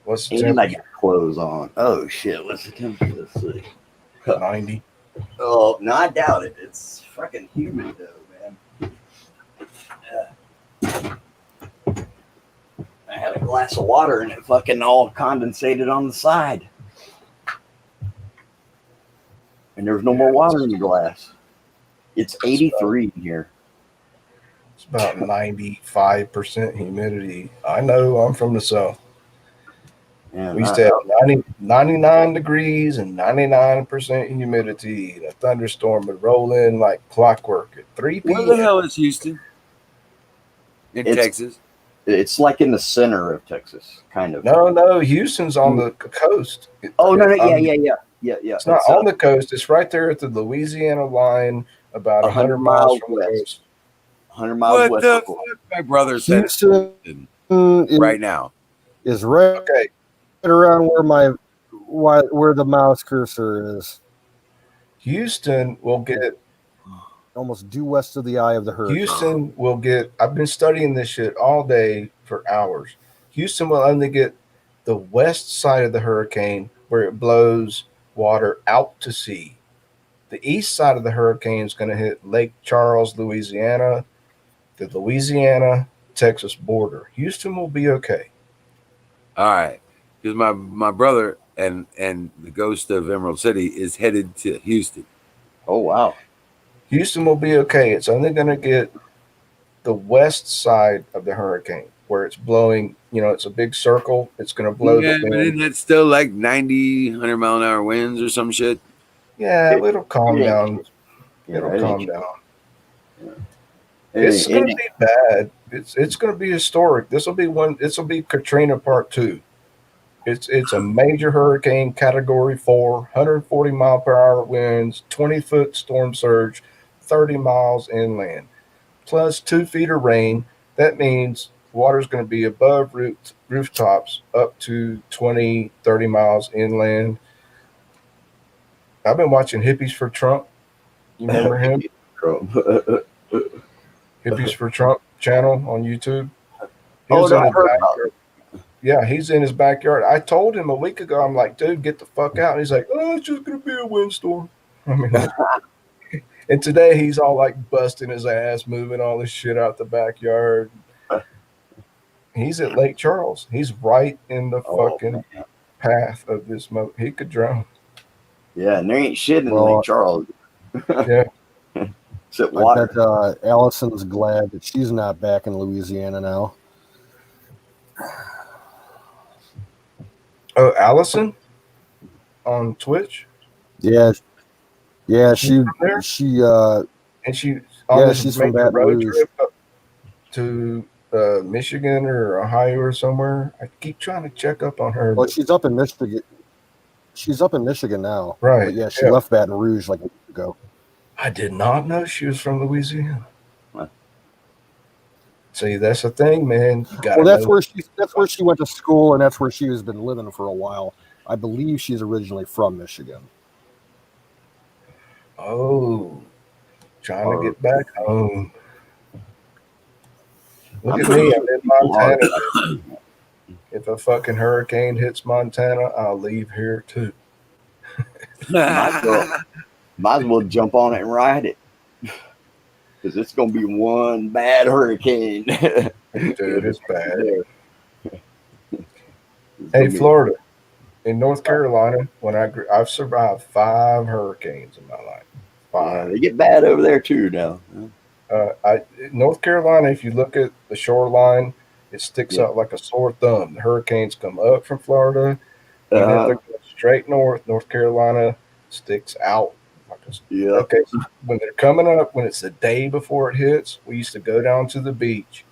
What's the And I temperature? got clothes on. Oh shit! What's the temperature? Let's see. 90. Oh no, I doubt it. It's fucking humid though, man. I had a glass of water and it fucking all condensated on the side, and there was no more water in the glass. It's 83 in here. It's about 95% humidity. I know, I'm from the south. Man, We used to have 99 degrees and 99% humidity. And a thunderstorm would roll in like clockwork at 3 Where the p.m. hell is Houston? In Texas. It's like in the center of Texas, kind of. No, Houston's on the coast. Oh no, yeah. It's not on the coast. It's right there at the Louisiana line, about 100 miles from the coast. 100 miles What west. the fuck? My brother said Houston right now. is right Okay, around where the mouse cursor is, Houston will get almost due west of the eye of the hurricane. Houston will get. I've been studying this shit all day for hours. Houston will only get the west side of the hurricane where it blows water out to sea. The east side of the hurricane is going to hit Lake Charles, Louisiana, the Louisiana-Texas border. Houston will be okay. All right, because my brother and the ghost of Emerald City is headed to Houston. Oh wow. Houston will be okay. It's only going to get the west side of the hurricane where it's blowing. It's a big circle. It's going to blow Yeah, the but wind. isn't that still like 90, 100 mile an hour winds or some shit? Yeah, it'll calm ain't down. shit. Yeah, It'll it ain't calm shit. down. It It's ain't, going to be bad. It's going to be historic. This will be one. This will be Katrina Part 2. It's a major hurricane, Category 4, 140 mile per hour winds, 20-foot storm surge, 30 miles inland, plus 2 feet of rain. That means water's going to be above rooftops up to 20, 30 miles inland. I've been watching Hippies for Trump. You remember him? Hippies for Trump channel on YouTube. He Oh was no, in I his heard about backyard. Yeah, he's in his backyard. I told him a week ago, I'm like, dude, get the fuck out. And he's like, oh, it's just going to be a windstorm. I mean, and today he's all like busting his ass, moving all this shit out the backyard. He's at Lake Charles. He's right in the fucking path of this He could drown. Yeah, and there ain't shit in Well, Lake Charles. Yeah. Except I water. bet Allison's glad that she's not back in Louisiana now. Oh, Allison on Twitch? Yeah, She's from there? And she on Yeah, this she's from major Baton road Rouge. trip up to Michigan or Ohio or somewhere. I keep trying to check up on her. Well, But, she's up in Michigan. She's up in Michigan now. right. But yeah, she left Baton Rouge like a week ago. I did not know she was from Louisiana. What? See, that's the thing, man. You gotta Well, that's know. where she went to school, and that's where she has been living for a while. I believe she's originally from Michigan. Oh, trying to Or- get back home. Look I'm at pretty me. sure I'm in people are. Montana. If a fucking hurricane hits Montana, I'll leave here too. Might as well jump on it and ride it. Because it's going to be one bad hurricane. Dude, it's bad. Hey, Florida. In North Carolina, I've survived 5 hurricanes in my life. 5. They get bad over there too now. North Carolina, if you look at the shoreline, it sticks out like a sore thumb. The hurricanes come up from Florida, even if they're going straight north. North Carolina sticks out. Okay, so when they're coming up, when it's the day before it hits, we used to go down to the beach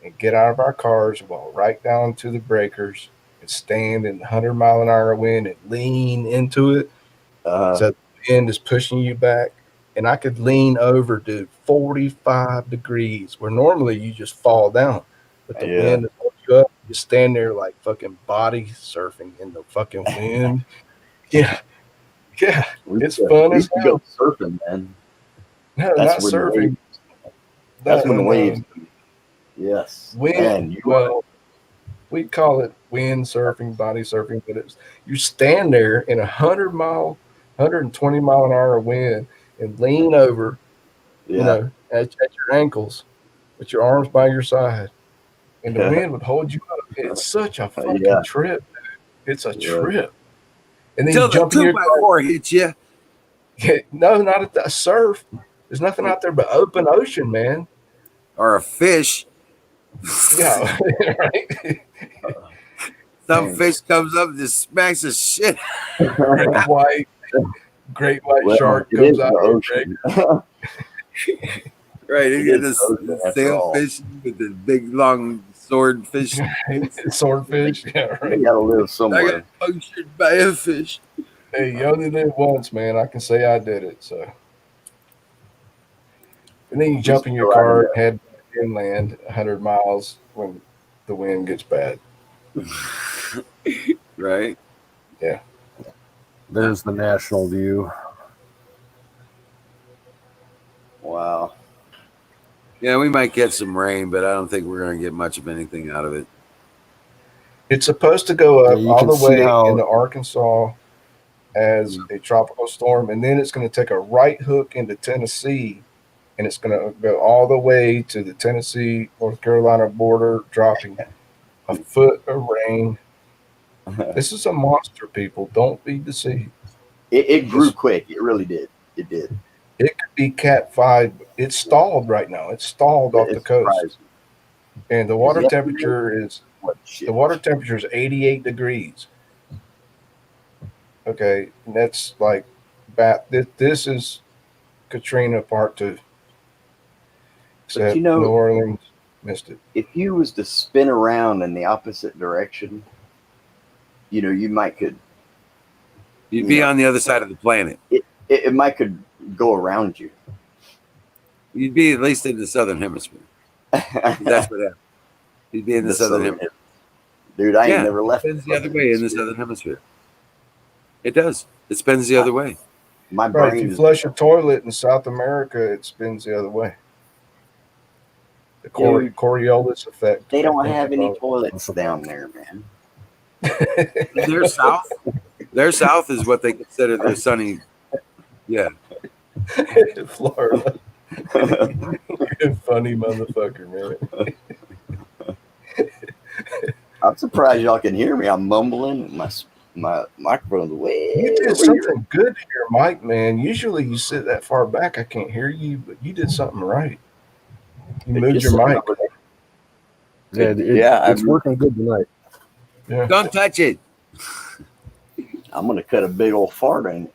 and get out of our cars, walk right down to the breakers, and stand in 100-mile-an-hour wind and lean into it. So the wind is pushing you back. And I could lean over, dude, 45 degrees, where normally you just fall down. But the wind holds you up. You stand there like fucking body surfing in the fucking wind. Yeah. Yeah. It's fun as hell. Go surfing, man. No, not surfing. That's when the waves. Yes. Wind. Well, we call it wind surfing, body surfing, but you stand there in 120 mile an hour wind and lean over, at your ankles with your arms by your side, and the wind would hold you up. It's such a fucking trip. It's a trip. And then you jump in your car. Hits you. No, not at the surf. There's nothing out there but open ocean, man. Or a fish. Yeah, right. Some fish comes up and just smacks the shit. Great white shark comes out of the ocean. Right, you get this sailfish with the big long swordfish. Swordfish, yeah, right. You gotta live somewhere. I got punctured by a fish. Hey, you only live once, man. I can say I did it. So, and then you jump in your car and head inland 100 miles when the wind gets bad. Right. Yeah. There's the national view. Wow. Yeah, we might get some rain, but I don't think we're going to get much of anything out of it. It's supposed to go up all the way into Arkansas as a tropical storm, and then it's going to take a right hook into Tennessee and it's going to go all the way to the Tennessee North Carolina border, dropping a foot of rain. This is a monster, people. Don't be deceived. It grew quick. It really did. It did. It could be Cat 5. It's stalled right now. It's stalled off the It's coast, surprising. and the water temperature is What shit? the water temperature is 88 degrees. Okay, and that's like this is Katrina Part 2. Except New Orleans missed it. If you was to spin around in the opposite direction, you might could. You'd be on the other side of the planet. It might could go around you. You'd be at least in the southern hemisphere. That's what happened. You'd be in the southern hemisphere. Dude, I ain't never left. It spins the other way in the southern hemisphere. It does. It spins the other way. My brain. Right, if you flush a toilet in South America, it spins the other way. The Coriolis effect. They don't have any toilets down there, man. They're south. Their south is what they consider their sunny. Yeah. Florida. You're a funny motherfucker, man. I'm surprised y'all can hear me. I'm mumbling. My microphone's way. You did something good here, Mike, man. Usually you sit that far back, I can't hear you, but you did something right. You moved your mic. It's working good tonight. Yeah. Don't touch it. I'm gonna cut a big old fart in it.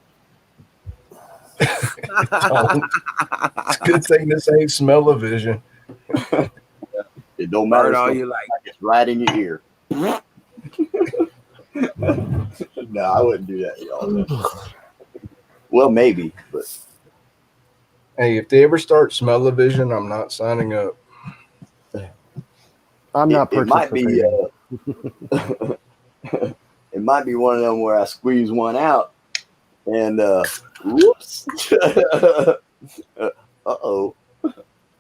It's a good thing this ain't smell-o-vision. It don't matter. All you like. It's right in your ear. No, I wouldn't do that, y'all. Well, maybe, but hey, if they ever start smell-o-vision, I'm not signing up. I'm not participating. It might be one of them where I squeeze one out and whoops. Uh-oh.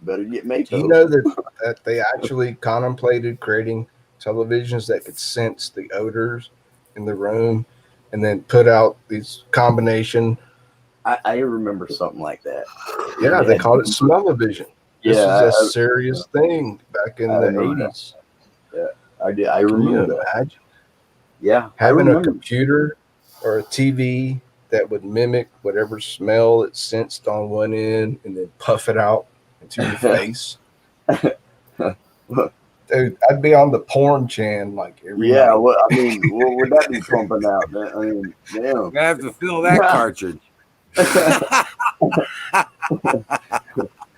Better get makeup. Do you know that they actually contemplated creating televisions that could sense the odors in the room and then put out these combination? I remember something like that. Yeah, they called it smell-o-vision. This is a serious thing back in the 80s. Yeah, I did. I remember that. Imagine? Yeah, having a computer or a TV that would mimic whatever smell it sensed on one end and then puff it out into your face. Dude, I'd be on the porn chan like every night. Well, I mean, what would that be pumping out? I mean, damn. I have to fill that cartridge.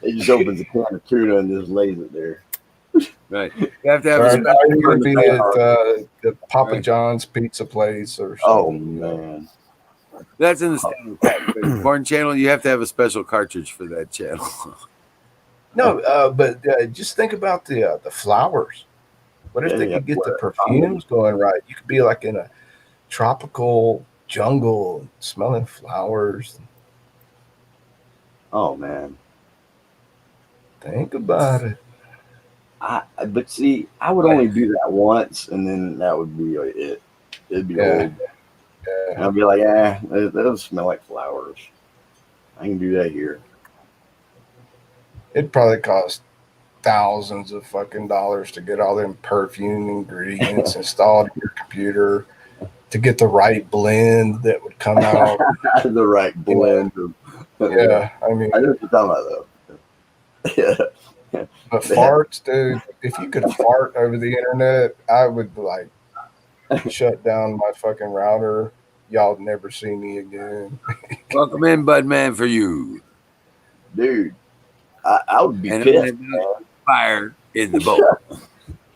It just opens a can of tuna and just lays it there. Right. You have to have You're going to be at the Papa John's pizza place or something. Oh, man. That's in the standard pack. Porn channel, you have to have a special cartridge for that channel. No, but just think about the flowers. What if they could get the perfumes going right? You could be like in a tropical jungle smelling flowers. Oh, man. Think about it. But see, I would only do that once, and then that would be it. It'd be old. Yeah. And I'd be like, that doesn't smell like flowers. I can do that here. It'd probably cost thousands of fucking dollars to get all them perfume ingredients installed in your computer to get the right blend that would come out. The right blend. Yeah, I mean, I know what you're talking about, though. But farts, dude, if you could fart over the internet, I would like shut down my fucking router. Y'all never see me again. Welcome in, Budman, for you. Dude, I would be pissed. Fire in the boat.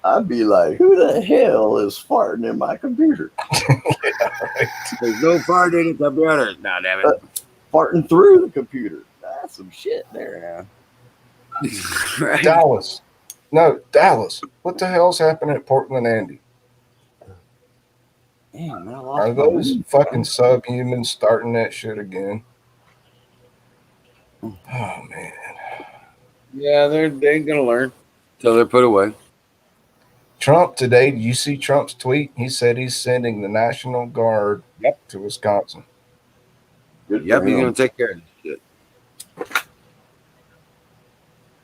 I'd be like, who the hell is farting in my computer? Right. There's no fart in the computer. No, damn it. Farting through the computer. That's some shit there now. Right. Dallas. What the hell's happening at Portland, Andy? Damn, Are those fucking subhumans starting that shit again? Oh, man. Yeah, they ain't gonna learn till they're put away. Trump today, did you see Trump's tweet? He said he's sending the National Guard to Wisconsin. Yep, he's gonna take care of this shit.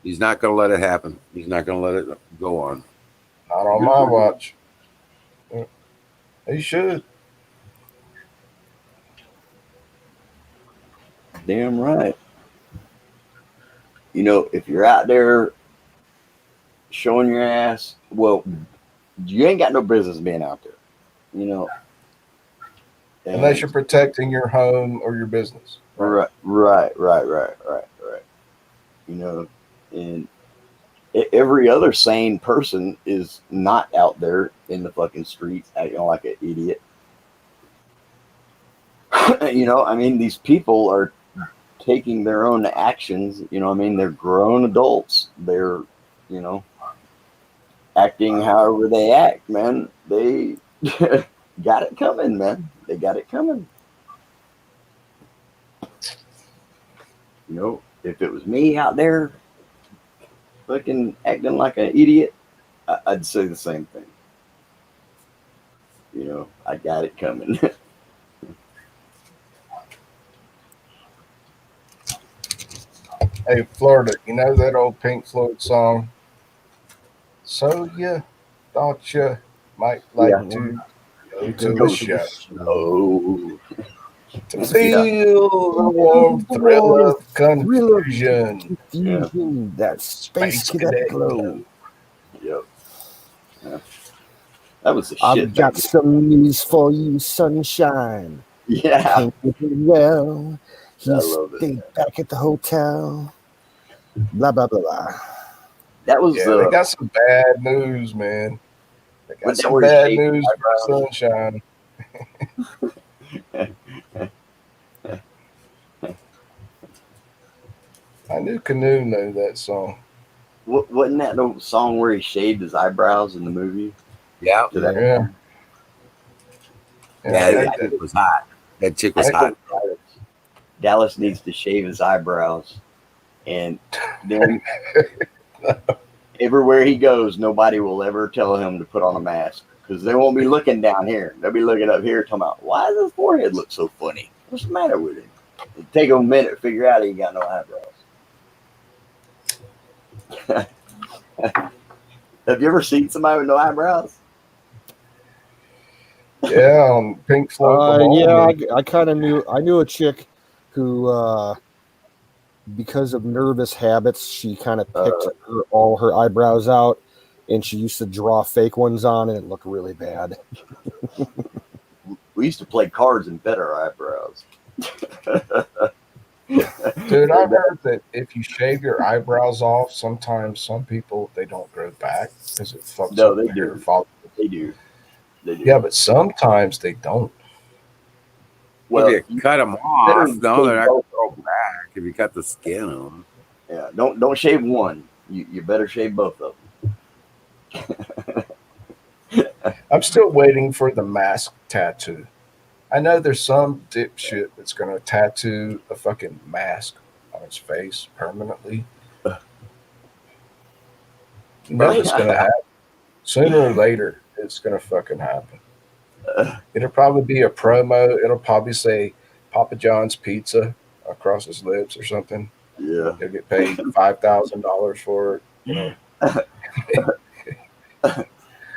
He's not going to let it happen. He's not going to let it go on. Not on my watch. He should. Damn right. You know, if you're out there showing your ass, well, you ain't got no business being out there. You know, Unless you're protecting your home or your business. Right. You know, and every other sane person is not out there in the fucking streets acting like an idiot. You know, I mean, these people are taking their own actions. You know, I mean, they're grown adults. They're, you know, acting however they act, man. They got it coming, man. They got it coming. You know, if it was me out there fucking acting like an idiot, I'd say the same thing. You know, I got it coming. Hey, Florida, you know that old Pink Floyd song? So you thought you might like Yeah. to go To to go the to the show show. Oh, to Yeah. feel the warm thrill of confusion. Confusion, that space Space cadet cadet glow. Yep. Yeah. That was the shit I've back got then. some news for you, sunshine. Yeah. Can't get him well. He I love it. stayed back at the hotel. Blah blah blah blah. That was Yeah, they got some bad news, man. They got Wasn't that some where he bad shaved his news for Sunshine. I knew Canoe knew that song. Wasn't that the song where he shaved his eyebrows in the movie? Yeah. To that Yeah. Yeah, that- that chick was hot. That chick was I- hot. Dallas needs to shave his eyebrows, and then everywhere he goes, nobody will ever tell him to put on a mask because they won't be looking down here. They'll be looking up here, talking about why does his forehead look so funny? What's the matter with him? It'll take him a minute to figure out he ain't got no eyebrows. Have you ever seen somebody with no eyebrows? Yeah, on Pink Floyd. The Yeah, Wall. I kind of knew. I knew a chick who, because of nervous habits, she kind of picked all her eyebrows out, and she used to draw fake ones on, and it looked really bad. We used to play cards and bet our eyebrows. Dude, I heard that if you shave your eyebrows off, sometimes some people they don't grow back because it fucks No, up they the hair do. follicle. They do. They do. Yeah, but sometimes they don't. Well, Well, if you cut them better off, no, they're not shave going to grow back. If you cut the skin on them. yeah, don't shave one. You better shave both of them. I'm still waiting for the mask tattoo. I know there's some dipshit that's gonna tattoo a fucking mask on his face permanently. You know it's gonna happen. Sooner or later, it's gonna fucking happen. It'll probably be a promo. It'll probably say Papa John's Pizza across his lips or something. Yeah. He'll get paid $5,000 for it. You know.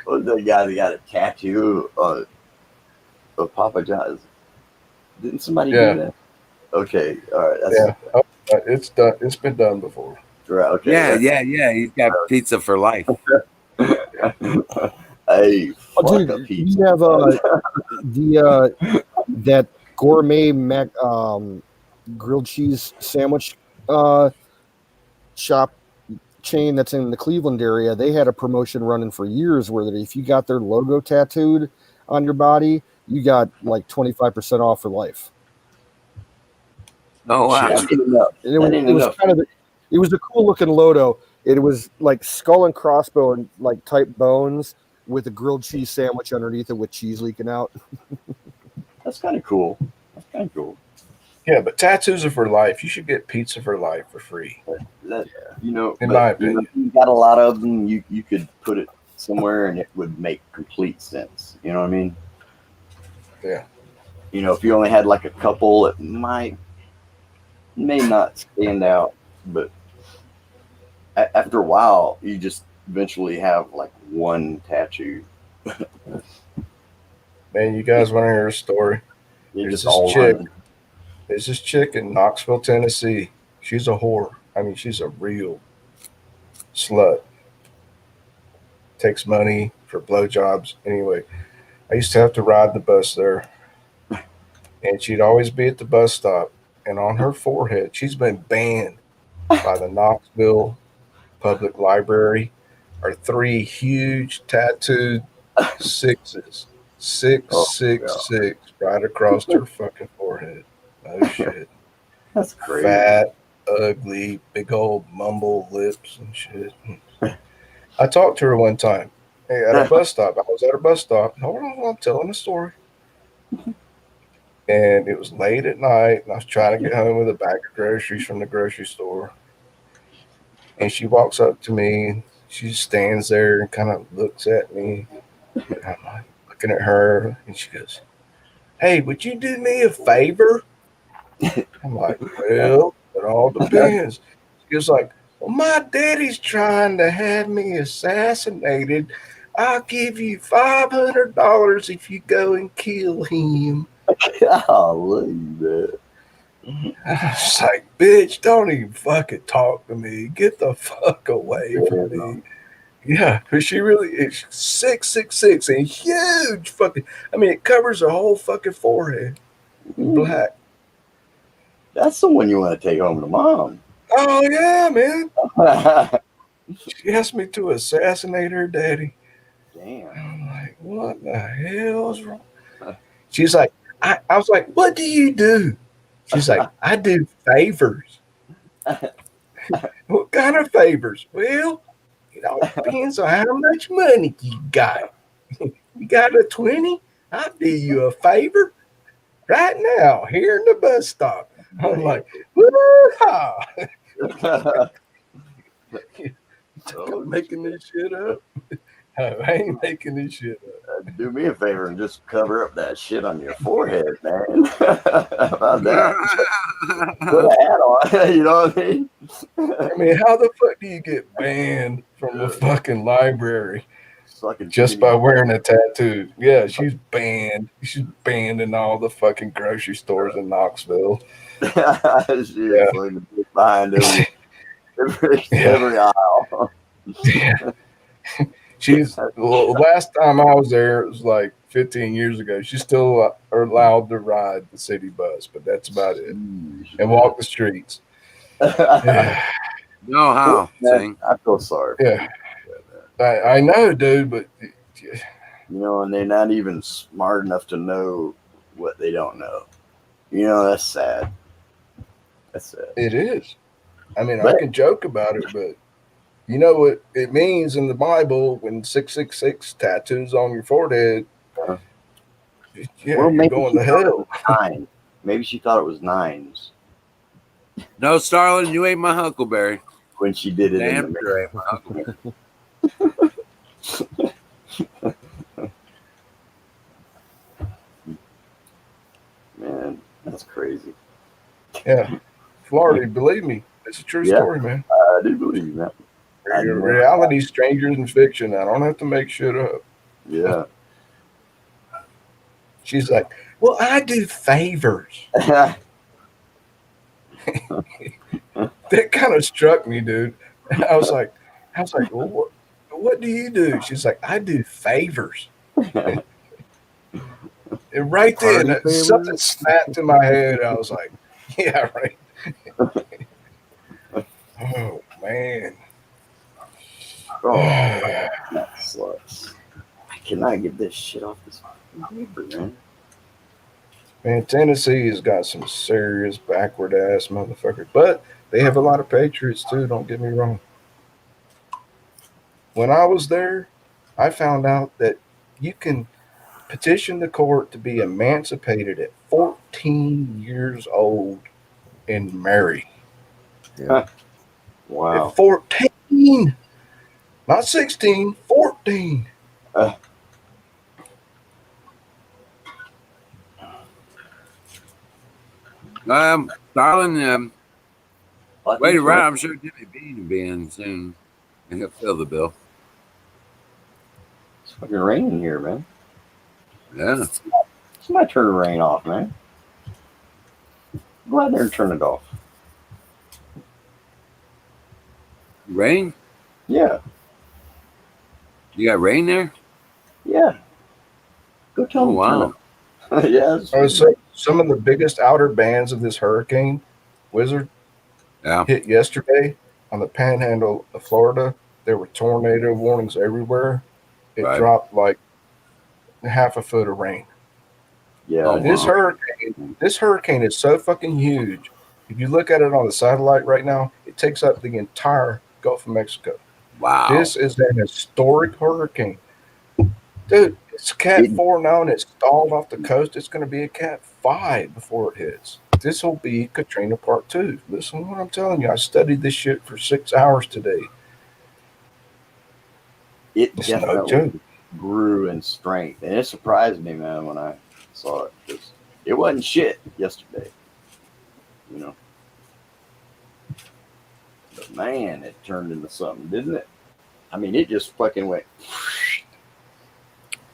What's the guy that got a tattoo of Papa John's? Didn't somebody Yeah. do that? Okay, all right. That's Yeah, it's done. It's been done before. right. Okay. Yeah. He's got pizza for life. Hey, fuck Dude, a pizza. you have that gourmet grilled cheese sandwich shop chain that's in the Cleveland area. They had a promotion running for years where if you got their logo tattooed on your body, you got like 25% off for life. Oh, wow. That ain't enough. And it was enough. kind of it was a cool looking logo. It was like skull and crossbow and like type bones with a grilled cheese sandwich underneath it with cheese leaking out. That's kind of cool. That's kind of cool. Yeah, but tattoos are for life. You should get pizza for life for free. That, you know, In but, my you know, opinion. you got a lot of them. You could put it somewhere and it would make complete sense. You know what I mean? Yeah. You know, if you only had like a couple, it may not stand out, but after a while, you just eventually have like one tattoo. Man, you guys want to hear a story? You There's just this all chick. run. There's this chick in Knoxville, Tennessee. She's a whore. I mean, she's a real slut. Takes money for blowjobs. Anyway, I used to have to ride the bus there, and she'd always be at the bus stop. And on her forehead, she's been banned by the Knoxville Public Library, are three huge tattooed sixes. Six, Oh, six, yeah. six, right across her fucking forehead. Oh shit. That's crazy. Fat, ugly, big old mumble lips and shit. I talked to her one time. Hey, at a bus stop. I was at a bus stop. Hold on, I'm telling a story. And it was late at night, and I was trying to get home with a bag of groceries from the grocery store. And she walks up to me, and she just stands there and kind of looks at me. And I'm like looking at her, and she goes, "Hey, would you do me a favor?" I'm like, "Well, it all depends." She was like, "Well, my daddy's trying to have me assassinated. I'll give you $500 if you go and kill him." Golly, man. I was like, "Bitch, don't even fucking talk to me. Get the fuck away from Yeah. me." Yeah, because she really is 6'6" and huge fucking. I mean, it covers her whole fucking forehead in black. That's the one you want to take home to mom. Oh yeah, man. She asked me to assassinate her daddy. Damn. I'm like, what the hell's wrong? She's like, I was like, what do you do? She's like, I do favors. What kind of favors? Well, it all depends on how much money you got. You got a 20? I'll do you a favor right now here in the bus stop. I'm like, woo-ha! I'm making this shit up. I ain't making this shit up. Do me a favor and just cover up that shit on your forehead, man. How about that? Put a hat on. You know what I mean? I mean, how the fuck do you get banned from a fucking library just by wearing a tattoo? Yeah, she's banned. She's banned in all the fucking grocery stores in Knoxville. She's behind every aisle. Yeah. Well, last time I was there, it was like 15 years ago. She's still allowed to ride the city bus, but that's about it. And walk the streets. Yeah. No, how? Man, I feel sorry. Yeah. I know, dude, but you know, and they're not even smart enough to know what they don't know. You know, that's sad. That's sad. It is. I mean, I can joke about it, but you know what it means in the Bible when 666 tattoos on your forehead. Yeah, well, you're going to hell. Maybe she thought it was 9s. No, Starlin, you ain't my Huckleberry. When she did it Damn in the sure ain't my Huckleberry. Man, that's crazy. Yeah. Florida, believe me, it's a true story, man. I do believe that. Reality stranger than fiction. I don't have to make shit up. Yeah. She's like, well, I do favors. That kind of struck me, dude. I was like, well, what do you do? She's like, I do favors. And right then, something snapped in my head. I was like, yeah, right. Oh, man. Oh, that sucks. I cannot get this shit off this paper, man. Man, Tennessee has got some serious backward ass motherfuckers, but they have a lot of patriots too. Don't get me wrong. When I was there, I found out that you can petition the court to be emancipated at 14 years old and marry. Yeah. Wow. At 14, not 16, 14. Darling, Wait around. I'm sure Jimmy Bean will be in soon. And he'll fill the bill. It's fucking raining here, man. Yeah. Somebody turn the rain off, man. Go out there and turn it off. Rain? Yeah, You got rain there? yeah. Go tell Oh, them wow. to turn it. Yes. So some of the biggest outer bands of this hurricane, Wizard, Yeah. hit yesterday on the panhandle of Florida. There were tornado warnings everywhere. It Right. dropped like half a foot of rain. Yeah. Oh, This wow. hurricane is so fucking huge. If you look at it on the satellite right now, it takes up the entire Gulf of Mexico. Wow. This is an historic hurricane. Dude, it's Cat 4 now and it's stalled off the coast. It's going to be a Cat 5 before it hits. This will be Katrina Part 2. Listen to what I'm telling you. I studied this shit for 6 hours today. It It's no definitely joke. grew in strength, and it surprised me, man, when I saw it. 'Cause it wasn't shit yesterday, you know. But man, it turned into something, didn't it? I mean, it just fucking went.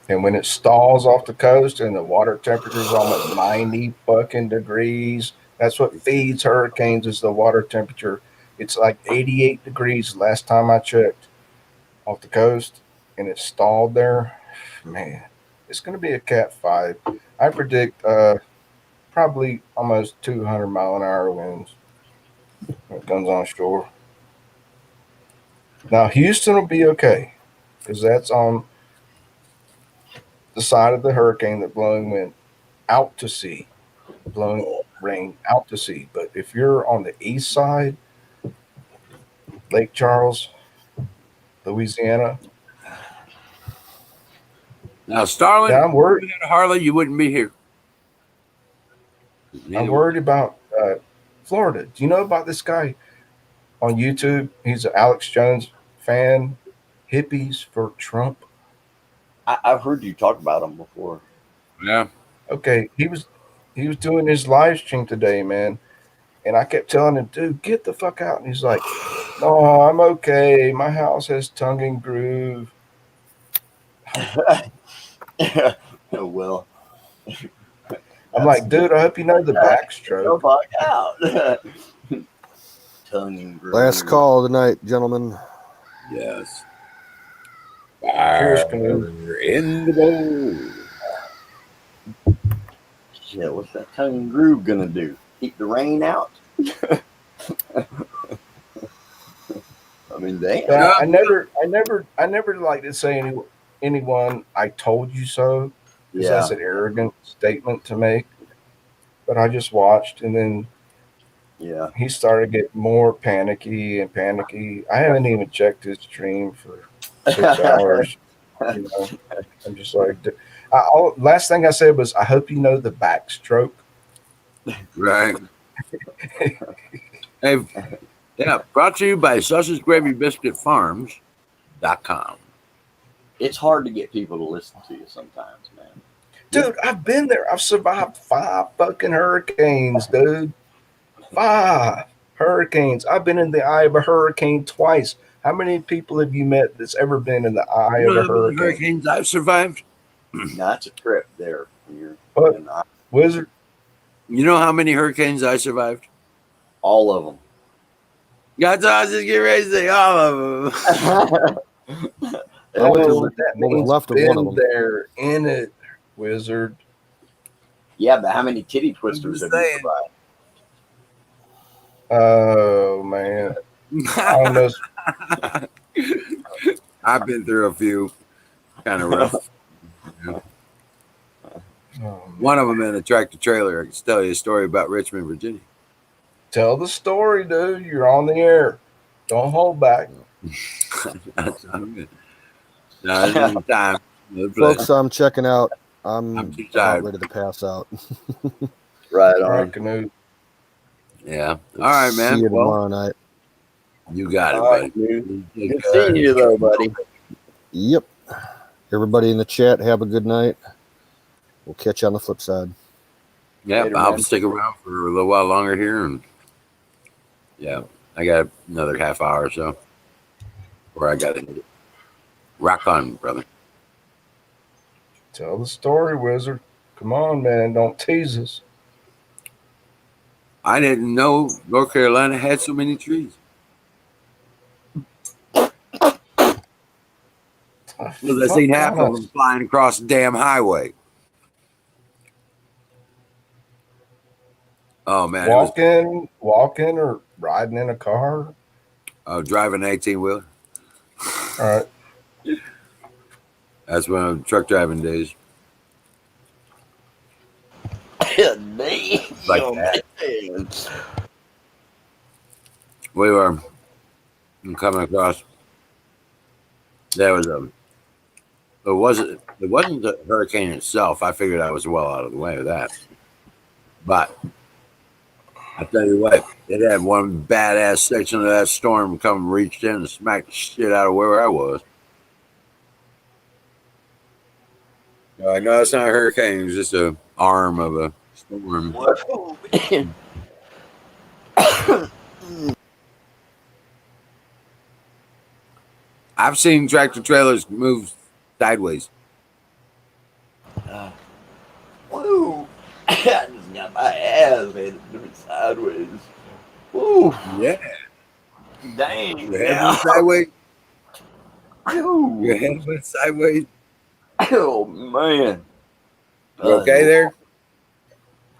And when it stalls off the coast and the water temperature is almost 90 fucking degrees, that's what feeds hurricanes is the water temperature. It's like 88 degrees last time I checked off the coast, and it stalled there. Man, it's going to be a Cat 5. I predict probably almost 200-mile-an-hour winds when it comes on shore. Now, Houston will be okay because that's on the side of the hurricane that blowing wind out to sea, blowing rain out to sea. But if you're on the east side, Lake Charles, Louisiana, Now, Starlin, now I'm worried. if you had a Harley, you wouldn't be here. I'm worried about Florida. Do you know about this guy on YouTube? He's an Alex Jones fan. Hippies for Trump. I've heard you talk about them before. Yeah. Okay, he was doing his live stream today, man, and I kept telling him, dude, get the fuck out. And he's like, no, I'm okay. My house has tongue and groove. Well, I'm like, dude, I hope you know the Go backstroke. fuck out. Tongue and groove. Last call tonight, gentlemen. Yes. Cheers, Fire Canoe. in the bowl. Shit, what's that tongue and groove gonna do? Keep the rain out? I mean, damn. Yeah, I never like to say anyone I told you so, because Yeah. that's an arrogant statement to make. But I just watched, and then Yeah. he started getting more panicky and panicky. I haven't even checked his stream for 6 hours. You know, I'm just like, last thing I said was, I hope you know the backstroke. Right. Hey, yeah, brought to you by sausagegravybiscuitfarms.com. It's hard to get people to listen to you sometimes, man. Dude, I've been there. I've survived 5 fucking hurricanes, dude. 5 hurricanes. I've been in the eye of a hurricane twice. How many people have you met that's ever been in the eye You of know a how many hurricane? hurricanes I've survived? That's a trip there. What? And Wizard? You know how many hurricanes I survived? all of them. Got I was just getting ready to say all of them. Well, what Oh, was that what was means left of one of been them? there in it, Wizard. Yeah, but how many titty I'm twisters just have you saying. survived? Oh, man. I don't know. I've been through a few kind of rough. One of them in a tractor trailer. I can tell you a story about Richmond, Virginia. Tell the story, dude. You're on the air. Don't hold back. That's not good. No, there's no time. No Folks, place. I'm checking out. I'm I'm too about tired. ready to pass out. Right All on. right, Canoe. Yeah. All right, man. See you Well, tomorrow night. you got it, All right, buddy. dude. Good seeing you, though, buddy. Yep. Everybody in the chat, have a good night. We'll catch you on the flip side. Yeah, Later, I'll man. stick around for a little while longer here, and yeah. I got another half hour or so where I got to rock on, brother. Tell the story, Wizard. Come on, man. Don't tease us. I didn't know North Carolina had so many trees. Well, I seen half of them flying across the damn highway. Oh man, walking or riding in a car. Driving an 18-wheeler. All right. That's one of the truck driving days. Like that. We were coming across. There was a. It wasn't the hurricane itself. I figured I was well out of the way of that. But I tell you what, it had one badass section of that storm come reached in and smacked the shit out of where I was. I know it's not a hurricane; it was just an arm of a storm. I've seen tractor trailers move sideways. Woo! I just got my ass handed to me sideways. Woo! Yeah. Dang. Your head went sideways. Your head went sideways. Oh man. You okay there?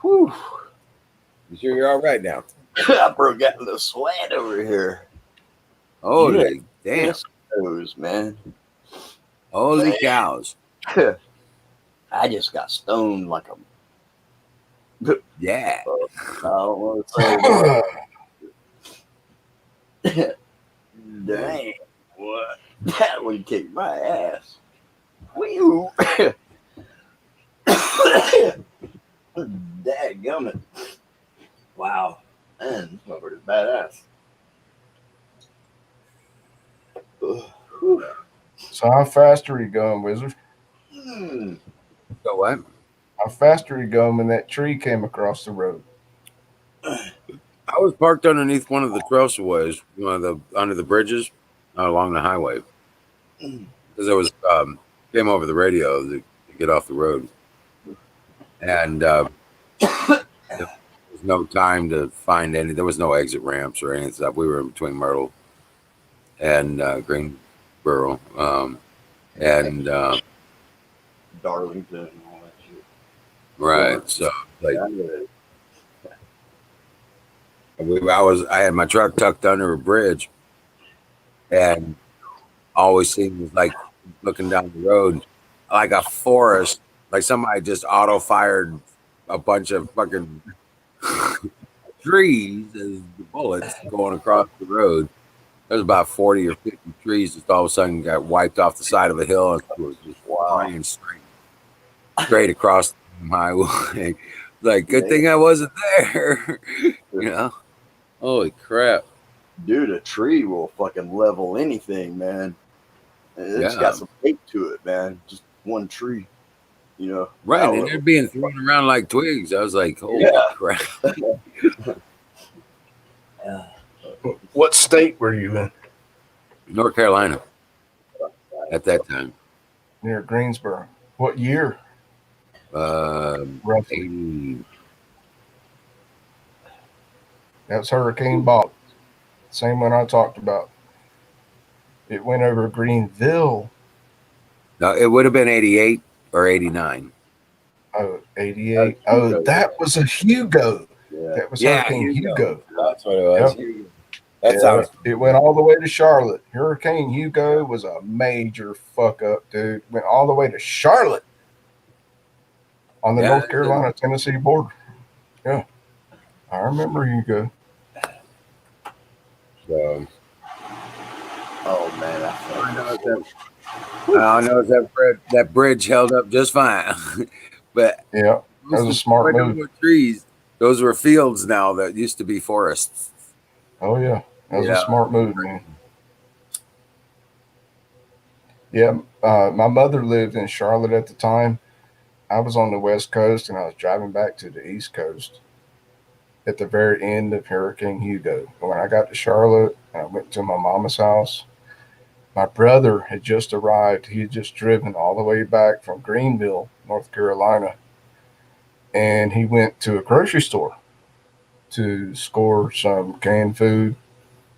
Whew. You sure you're all right now? I broke out in the sweat over here. Holy damn. Yes, those, man. Holy cows. I just got stoned like a. Yeah. I don't want to say. Dang. What? That would kick my ass. Whew. Dadgummit. Wow. Man, that's pretty badass. So how fast are you going, Wizard? So what? How fast are you going when that tree came across the road? I was parked underneath one of the trailways, under the bridges along the highway, because it was came over the radio to get off the road, and there was no time to find any. There was no exit ramps or any stuff. We were in between Myrtle and Greensboro, and Darlington and all that shit. right. So like. I had my truck tucked under a bridge, and always seemed like looking down the road, like a forest, like somebody just auto fired a bunch of fucking trees as the bullets going across the road. There's about 40 or 50 trees just all of a sudden got wiped off the side of a hill and was just flying straight across the highway. Like, good thing I wasn't there, you know. Holy crap. Dude, a tree will fucking level anything, man. It's got some weight to it, man. Just one tree, you know. Right, and they're being thrown around like twigs. I was like, holy crap. What state were you in? North Carolina at that time. Near Greensboro. What year? 80. That's Hurricane Bob. Same one I talked about. It went over Greenville. No, it would have been 88 or 89. Oh, 88. Oh, that was a Hugo. Yeah. That was Hurricane Hugo. That's what it was. Yep. That sounds. It went all the way to Charlotte. Hurricane Hugo was a major fuck up, dude. Went all the way to Charlotte on the North Carolina-Tennessee border. Yeah. I remember Hugo. So, oh man, I know that bridge held up just fine, but yeah, that was a smart move. Trees, those were fields now that used to be forests. Oh yeah, that was a smart move, man. Yeah, my mother lived in Charlotte at the time. I was on the West Coast and I was driving back to the East Coast. at the very end of Hurricane Hugo. When I got to Charlotte, I went to my mama's house. My brother had just arrived. He had just driven all the way back from Greenville, North Carolina, and he went to a grocery store to score some canned food,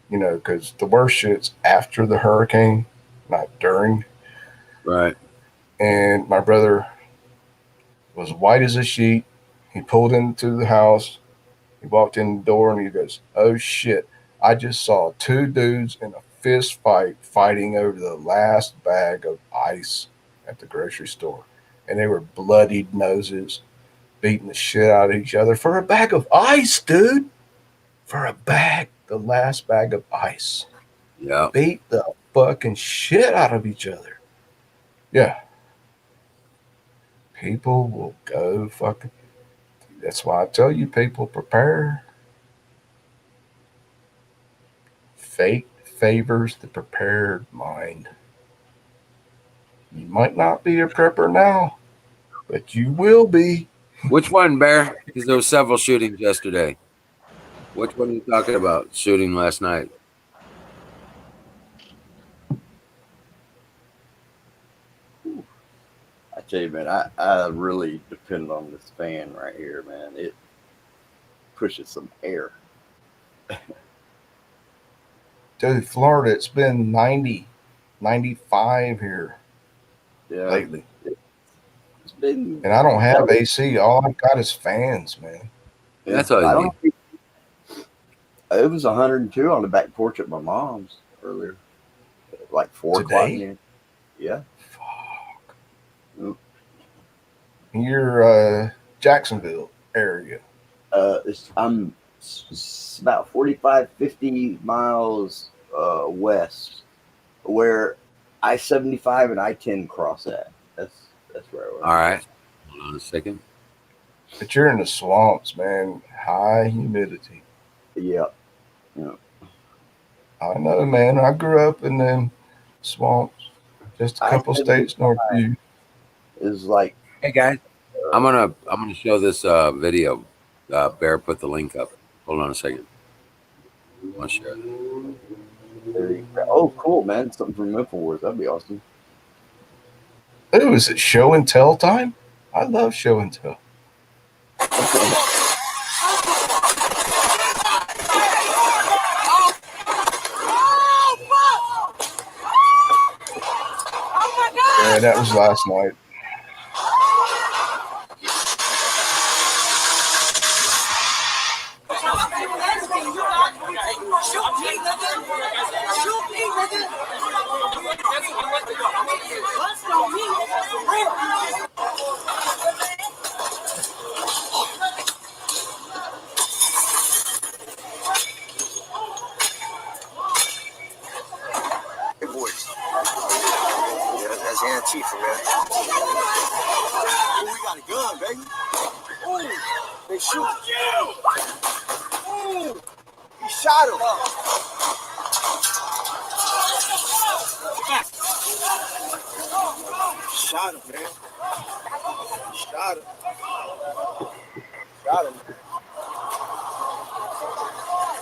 because the worst shit's after the hurricane, not during. Right. And my brother was white as a sheet. He pulled into the house. He walked in the door and he goes, "Oh shit. I just saw two dudes in a fist fight fighting over the last bag of ice at the grocery store. And they were bloodied noses, beating the shit out of each other for a bag of ice, dude. For a bag, the last bag of ice. Yeah. Beat the fucking shit out of each other. Yeah. People will go fucking. That's why I tell you, people, prepare. Fate favors the prepared mind. You might not be a prepper now, but you will be. Which one, Bear? Because there were several shootings yesterday. Which one are you talking about? Shooting last night. I tell you, man, I really depend on this fan right here, man. It pushes some air. Dude, Florida, it's been 90, 95 here Yeah, lately. it's been. And I don't have AC. All I've got is fans, man. That's all I you don't. need. It was 102 on the back porch at my mom's earlier, like 4 o'clock. Today? Yeah. Fuck. Mm. You're Jacksonville area. I'm about 45, 50 miles west, where I-75 and I-10 cross at. That's where I was. All right. Hold on a second. But you're in the swamps, man. High humidity. Yeah. I know, man. I grew up in them swamps, just a couple states north of you. Is like, Hey guys, I'm gonna show this video. Bear put the link up. Hold on a second. I want to share that. oh, cool, man. Something from Infowars. That'd be awesome. Ooh, is it show and tell time? I love show and tell. Yeah, that was last night. Hey, boys. Yeah, that's Antifa, man. Oh, we got a gun, baby. Ooh, they shoot. Ooh, he shot him. Shot him, man. Shot him. Shot him.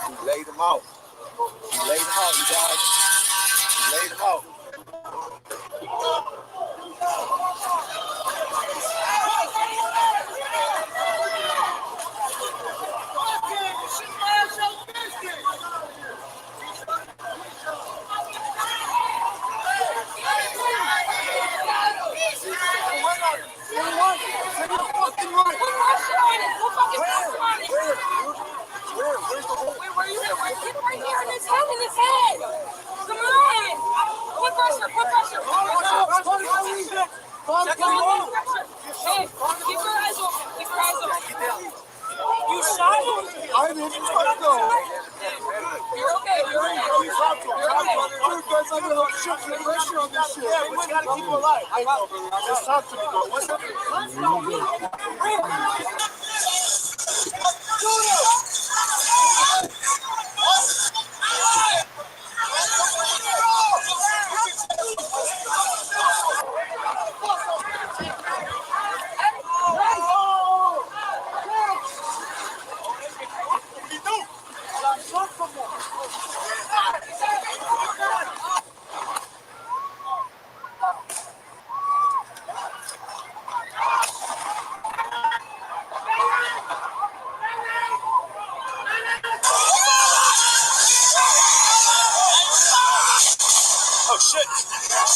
He laid him out. He laid him out, you guys. He laid him out. You shot him? I didn't. Let's go. You're okay. You're okay. Dude, guys, I'm gonna shift the pressure on this shit. Yeah, we gotta keep him alive. I know, bro. Just talk to me, bro. What's up? Let's go.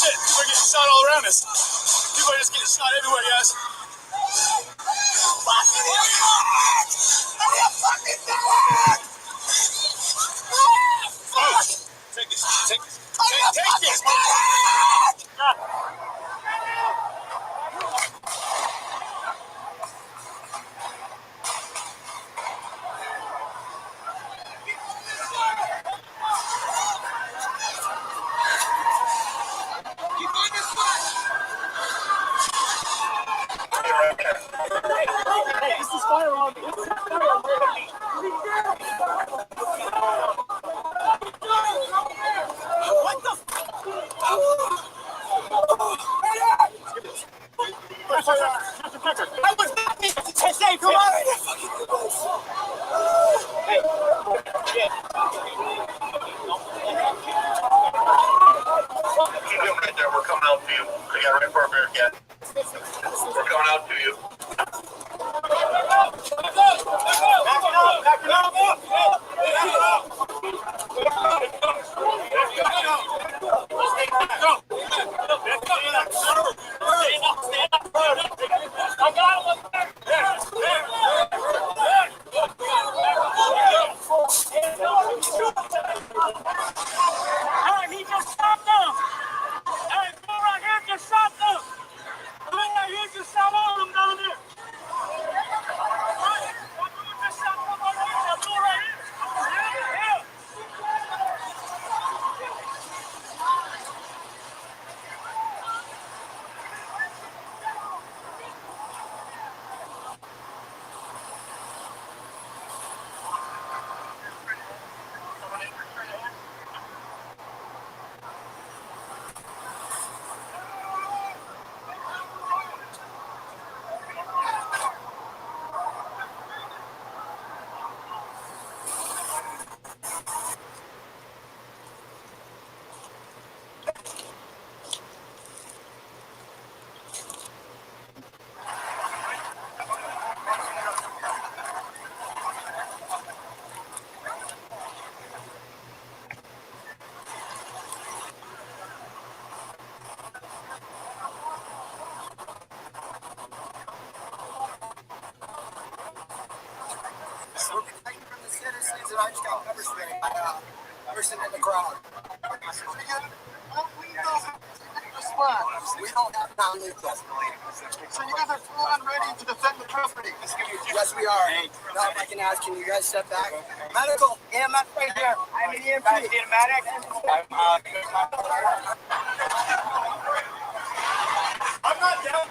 shit. People are getting shot all around us. People are just getting shot everywhere, guys. Fucking idiot! Are you fucking dead? Take this. Take this. Take this. This is firearm. What the I was not meant to say, come on! Hey. Keep him right there. We're coming out to you. We got right for our Bearcat. We're coming out to you. Back it up. He just shot them. Hey, go right here, just shot them. Go right here, just shot all of them down there. Just shot them right here. Now go right here. Yeah. From the citizens, and I just got pepper sprayed by a person in the crowd. We don't have non-lethal. So you guys are full on ready to defend the property? Yes, we are. Now, if I can ask, can you guys step back? Medical, EMS right here. I'm an EMT. Need a medic? I'm not down.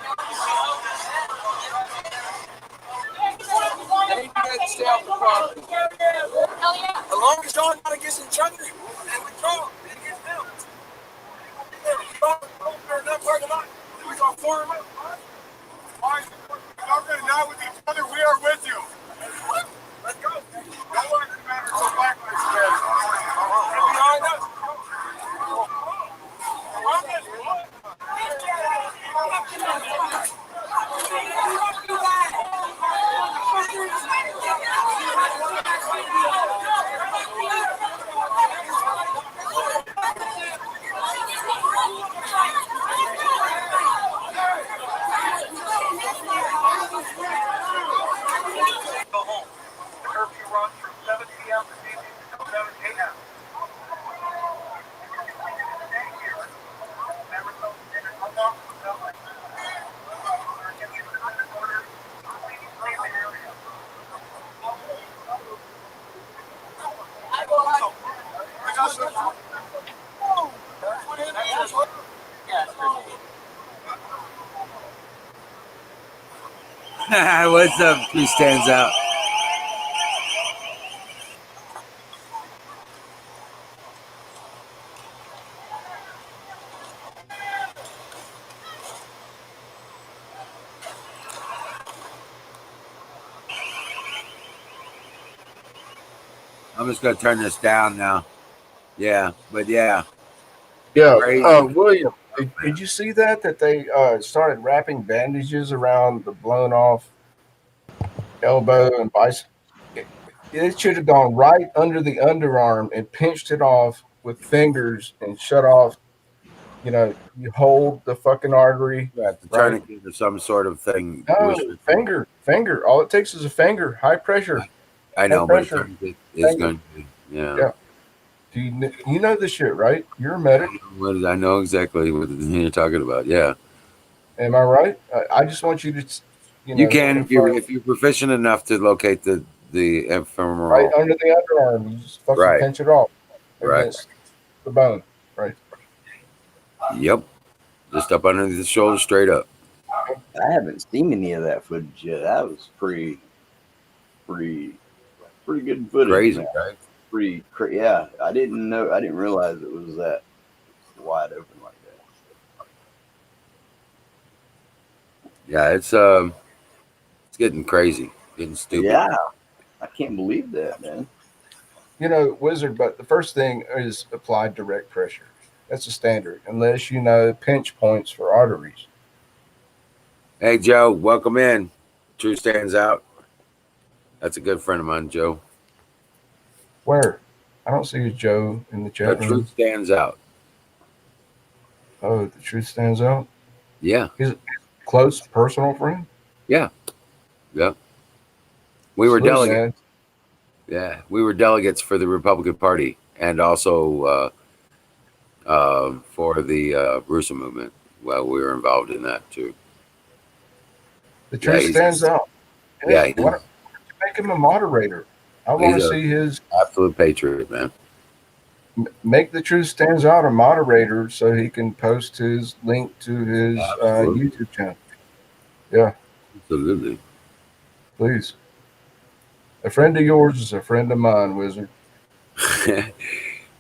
I need you guys to stay off the property. Hell yeah. As long as y'all not against each other, and we draw, and get filmed. We're not parking lot. We're going to form up. All right. Y'all are not with each other. We are with you. Let's go. Don't want to matter so black lives matter. Get behind us. Go home. The curfew runs from 7 p.m. this evening until 7 a.m. What's up? Who stands out? I'm just gonna turn this down now. Yeah, but yeah. Yeah, Crazy. William, did you see that they started wrapping bandages around the blown off elbow and bicep? It should have gone right under the underarm and pinched it off with fingers and shut off you hold the fucking artery. You have to Right. turn it into some sort of thing. No, finger. All it takes is a finger. High pressure. I know, high but it pressure. turns it is Finger. going to. Yeah. Yeah. Do you know this shit, right? You're a medic. I know exactly what you're talking about. Yeah. Am I right? I just want you to, You can confirm. if you're proficient enough to locate the ephemeral. Right under the underarm. You just fucking Right. pinch it off Right. against the bone. Right. Yep. Just up under the shoulder, straight up. I haven't seen any of that footage yet. That was pretty good footage. Crazy, man. right? Yeah, I didn't realize it was that wide open like that. Yeah, it's getting crazy, getting stupid. Yeah, I can't believe that, man. Wizard, but the first thing is applied direct pressure. That's a standard, unless pinch points for arteries. Hey, Joe, welcome in. Truth stands out. That's a good friend of mine, Joe. Where? I don't see a Joe in the chat room. Truth stands out. Oh, the truth stands out? Yeah. He's a close personal friend? Yeah. Yeah. We were Salute, delegates. man. Yeah, we were delegates for the Republican Party and also for the Russo movement. Well, we were involved in that too. The truth stands out. Yeah, Why don't you make him a moderator? I want to see his absolute patriot, man. Make the truth stands out a moderator so he can post his link to his YouTube channel. Yeah, absolutely. Please. A friend of yours is a friend of mine, Wizard.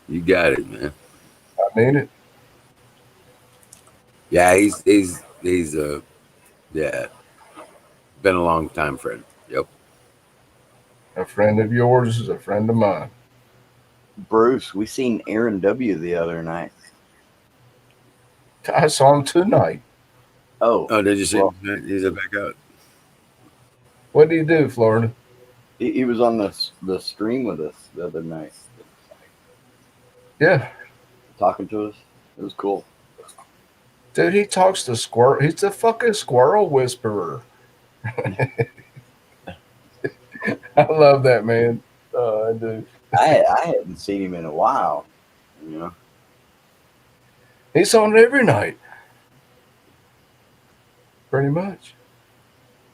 You got it, man. I mean it. Yeah, he's yeah, been a long time friend. Yep. A friend of yours is a friend of mine. Bruce, we seen Aaron W. the other night. I saw him tonight. Oh, did you see him? He's back out. What did he do, Florida? He was on the stream with us the other night. Yeah. Talking to us. It was cool. Dude, he talks to squirrel. He's a fucking squirrel whisperer. I love that, man. I do. I hadn't seen him in a while. He's on every night. Pretty much.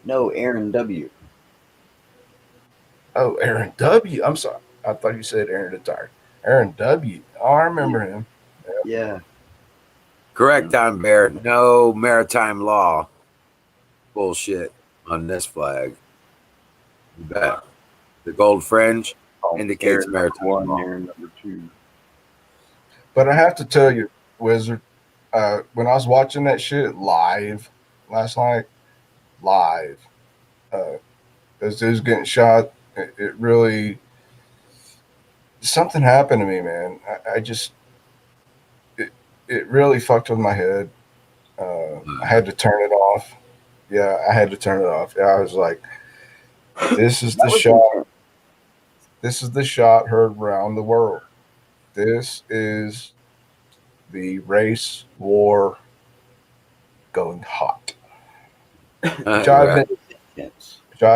No, Aaron W. Oh, Aaron W. I'm sorry. I thought you said Aaron the Tire. Aaron W. Oh, I remember him. Yeah. Correct, Don Bear. No maritime law bullshit on this flag. You bet. The gold fringe indicates maritime law. Aaron number 2. But I have to tell you, Wizard, when I was watching that shit live last night, as dude's getting shot, it really, something happened to me, man. It really fucked with my head. I had to turn it off. Yeah, I had to turn it off. Yeah, I was like, this is the shot. This is the shot heard around the world. This is the race war going hot. Which I've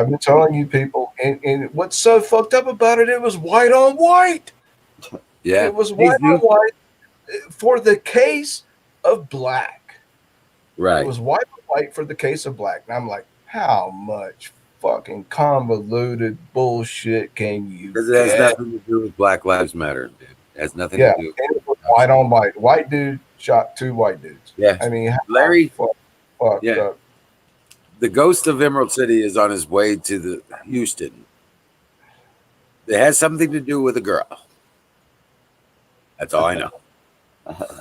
been telling you people. And what's so fucked up about it, it was white on white. Yeah. It was white on white for the case of black. Right. It was white on white for the case of black. And I'm like, how much fucking convoluted bullshit can you Because it has nothing to do with Black Lives Matter, dude. It has nothing to do with it was white on white. White dude shot 2 white dudes. Yeah. I mean, Larry, fucked up. The ghost of Emerald City is on his way to the Houston. It has something to do with a girl. That's all I know.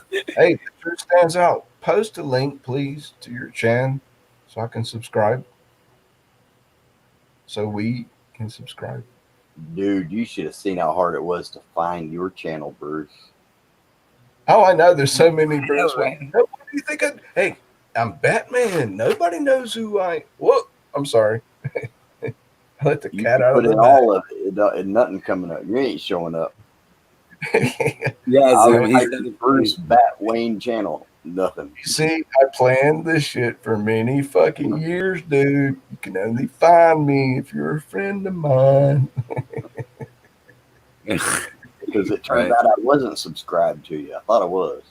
Hey, the truth stands out. Post a link, please, to your channel so I can subscribe. So we can subscribe. Dude, you should have seen how hard it was to find your channel, Bruce. Oh, I know. There's so many Bruce. What do you think? Hey, I'm Batman. Nobody knows who I. Whoa, I'm sorry. I let the cat out of the bag. All of it and nothing coming up. You ain't showing up. Yeah, Bruce Bat Wayne channel. Nothing. You see, I planned this shit for many fucking years, dude. You can only find me if you're a friend of mine. Because it turns Right. out I wasn't subscribed to you. I thought I was.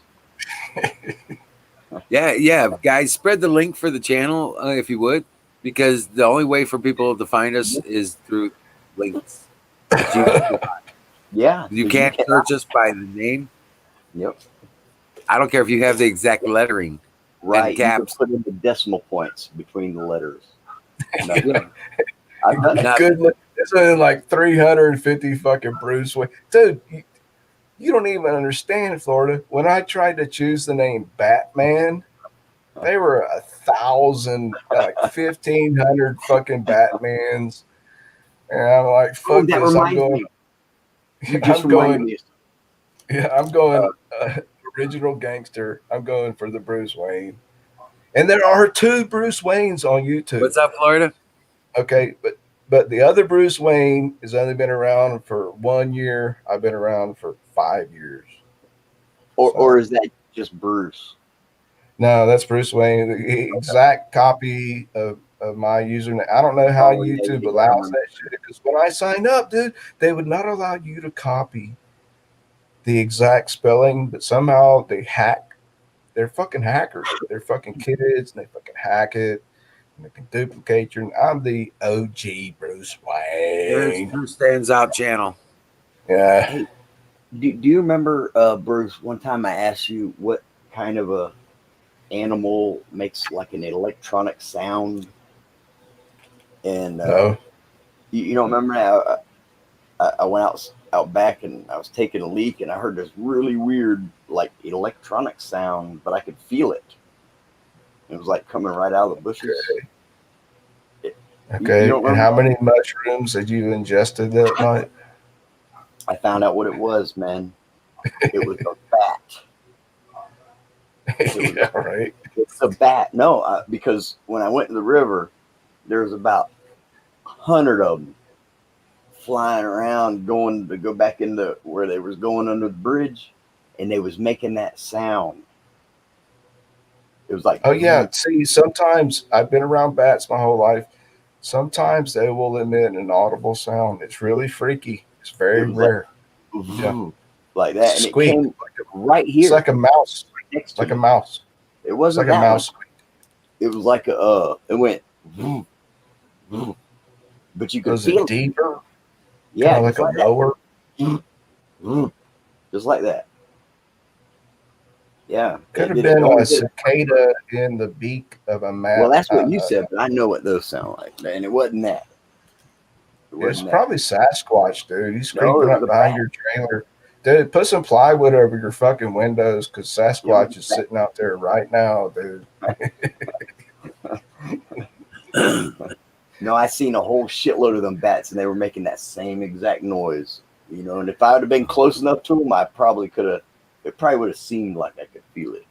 Yeah, guys, spread the link for the channel if you would, because the only way for people to find us is through links. Yeah. You 'cause can't cannot- search us by the name. Yep. I don't care if you have the exact lettering. Right. You can caps. put in the decimal points between the letters. No, Yeah. I've done it. Not- Goodness, it's only like 350 fucking Bruce Wayne. Dude, you don't even understand, Florida. When I tried to choose the name Batman, they were 1,000, like 1,500 fucking Batmans. And I'm like, Oh, fuck that this. I'm reminds going, me. You just I'm reminded going, me. yeah, I'm going original gangster. I'm going for the Bruce Wayne. And there are 2 Bruce Waynes on YouTube. What's up, Florida? Okay, but the other Bruce Wayne has only been around for 1 year. I've been around for 5 years. Or is that just Bruce? No, that's Bruce Wayne. The exact copy of my username. I don't know how Oh, yeah, YouTube yeah, allows yeah. that shit. Because when I signed up, dude, they would not allow you to copy the exact spelling, but somehow they hack. They're fucking hackers. They're fucking kids, and they fucking hack it. And they can duplicate your. I'm the OG Bruce There's Wayne. Who Stands Out channel. Yeah. Hey, do you remember, Bruce? One time I asked you what kind of a animal makes like an electronic sound, and No. you don't remember that? I went out back and I was taking a leak, and I heard this really weird like electronic sound, but I could feel it. It was like coming right out of the bushes. Okay. You don't And how remember? many mushrooms had you ingested that night? I found out what it was, man. It was a bat. Yeah, right. It's a bat. No, because when I went to the river, there was about 100 of them flying around, going to go back into where they was going under the bridge, and they was making that sound. It was like, Oh yeah. See, sometimes I've been around bats my whole life. Sometimes they will emit an audible sound. It's really freaky. It's very It was like- rare. Yeah. like that, and Squeak. it came right It's here, like a mouse. next It's to like a me. mouse. It It's wasn't like a that mouse. one. It was like it went, but you could Was feel it deeper? yeah, Kind of like a lower. just like that. Yeah, Could have it been only a did- cicada in the beak of a mouse. Well, that's what you said, but I know what those sound like, and it wasn't that. It It's wasn't that. probably Sasquatch, dude. He's No, creeping it up was a behind bat. your trailer. Dude, put some plywood over your fucking windows because Sasquatch was a is bat. sitting out there right now, dude. No, I seen a whole shitload of them bats, and they were making that same exact noise. You know, and if I would have been close enough to them, I probably could have. It probably would have seemed like I could feel it.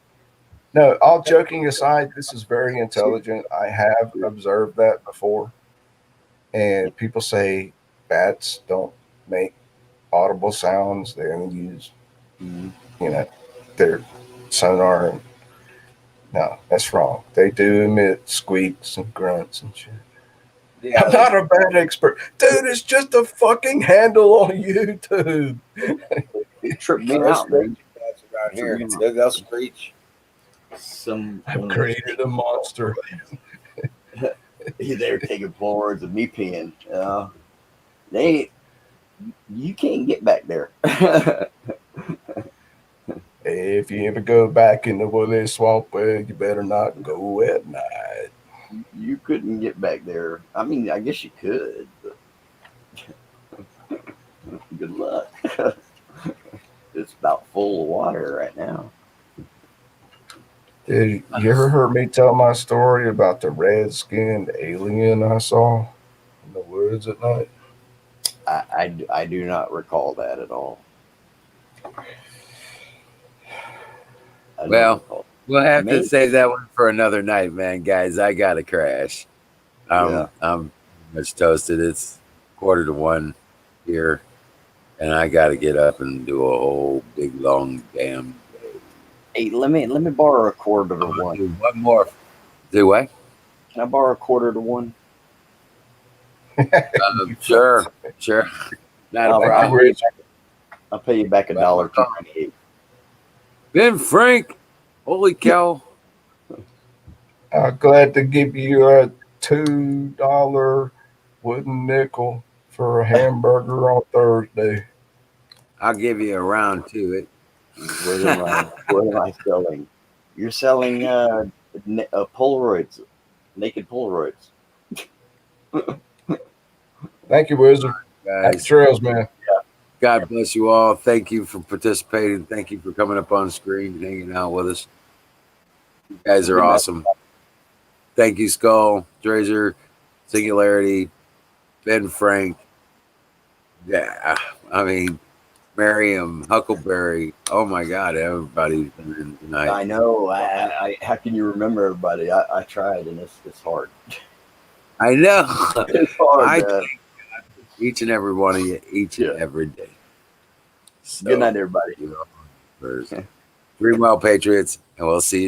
No, all joking aside, this is very intelligent. I have observed that before. And people say bats don't make audible sounds. They only use, their sonar. No, that's wrong. They do emit squeaks and grunts and shit. Yeah, I'm not a bat expert. Dude, it's just a fucking handle on YouTube. It tripped me there's out, man. bats around here. They'll screech. I've created a monster. They were taking forwards of me peeing. You can't get back there. If you ever go back in the woolly swamp, well, you better not go at night. You couldn't get back there. I mean, I guess you could, but good luck. It's about full of water right now. Dude, you ever heard me tell my story about the red-skinned alien I saw in the woods at night? I do not recall that at all. I don't Well, recall. we'll have Maybe. to save that one for another night, man. Guys, I got to crash. Yeah. I'm much toasted. It's 1:45 here, and I got to get up and do a whole big long damn day. Hey, let me borrow a quarter to one. Do one more. Do what? Can I borrow a quarter to one? Sure. Not a I'll, problem. I'll pay you back $1.28. Ben Frank. Holy cow. I'm glad to give you a $2 wooden nickel for a hamburger on Thursday. I'll give you a round to it. What am I selling? You're selling Polaroids, naked Polaroids. Thank you, Wizard. Happy Guys, trails, man. God bless you all. Thank you for participating. Thank you for coming up on screen and hanging out with us. You guys are awesome. Thank you, Skull, Drazer, Singularity, Ben Frank. Yeah, I mean, Miriam, Huckleberry. Oh my God, everybody's been in tonight. I know. I how can you remember everybody? I tried, and it's hard. I know. It's hard. I thank God for each and every one of you, each and every day. So, Good night, everybody. Dream well, Patriots, and we'll see you.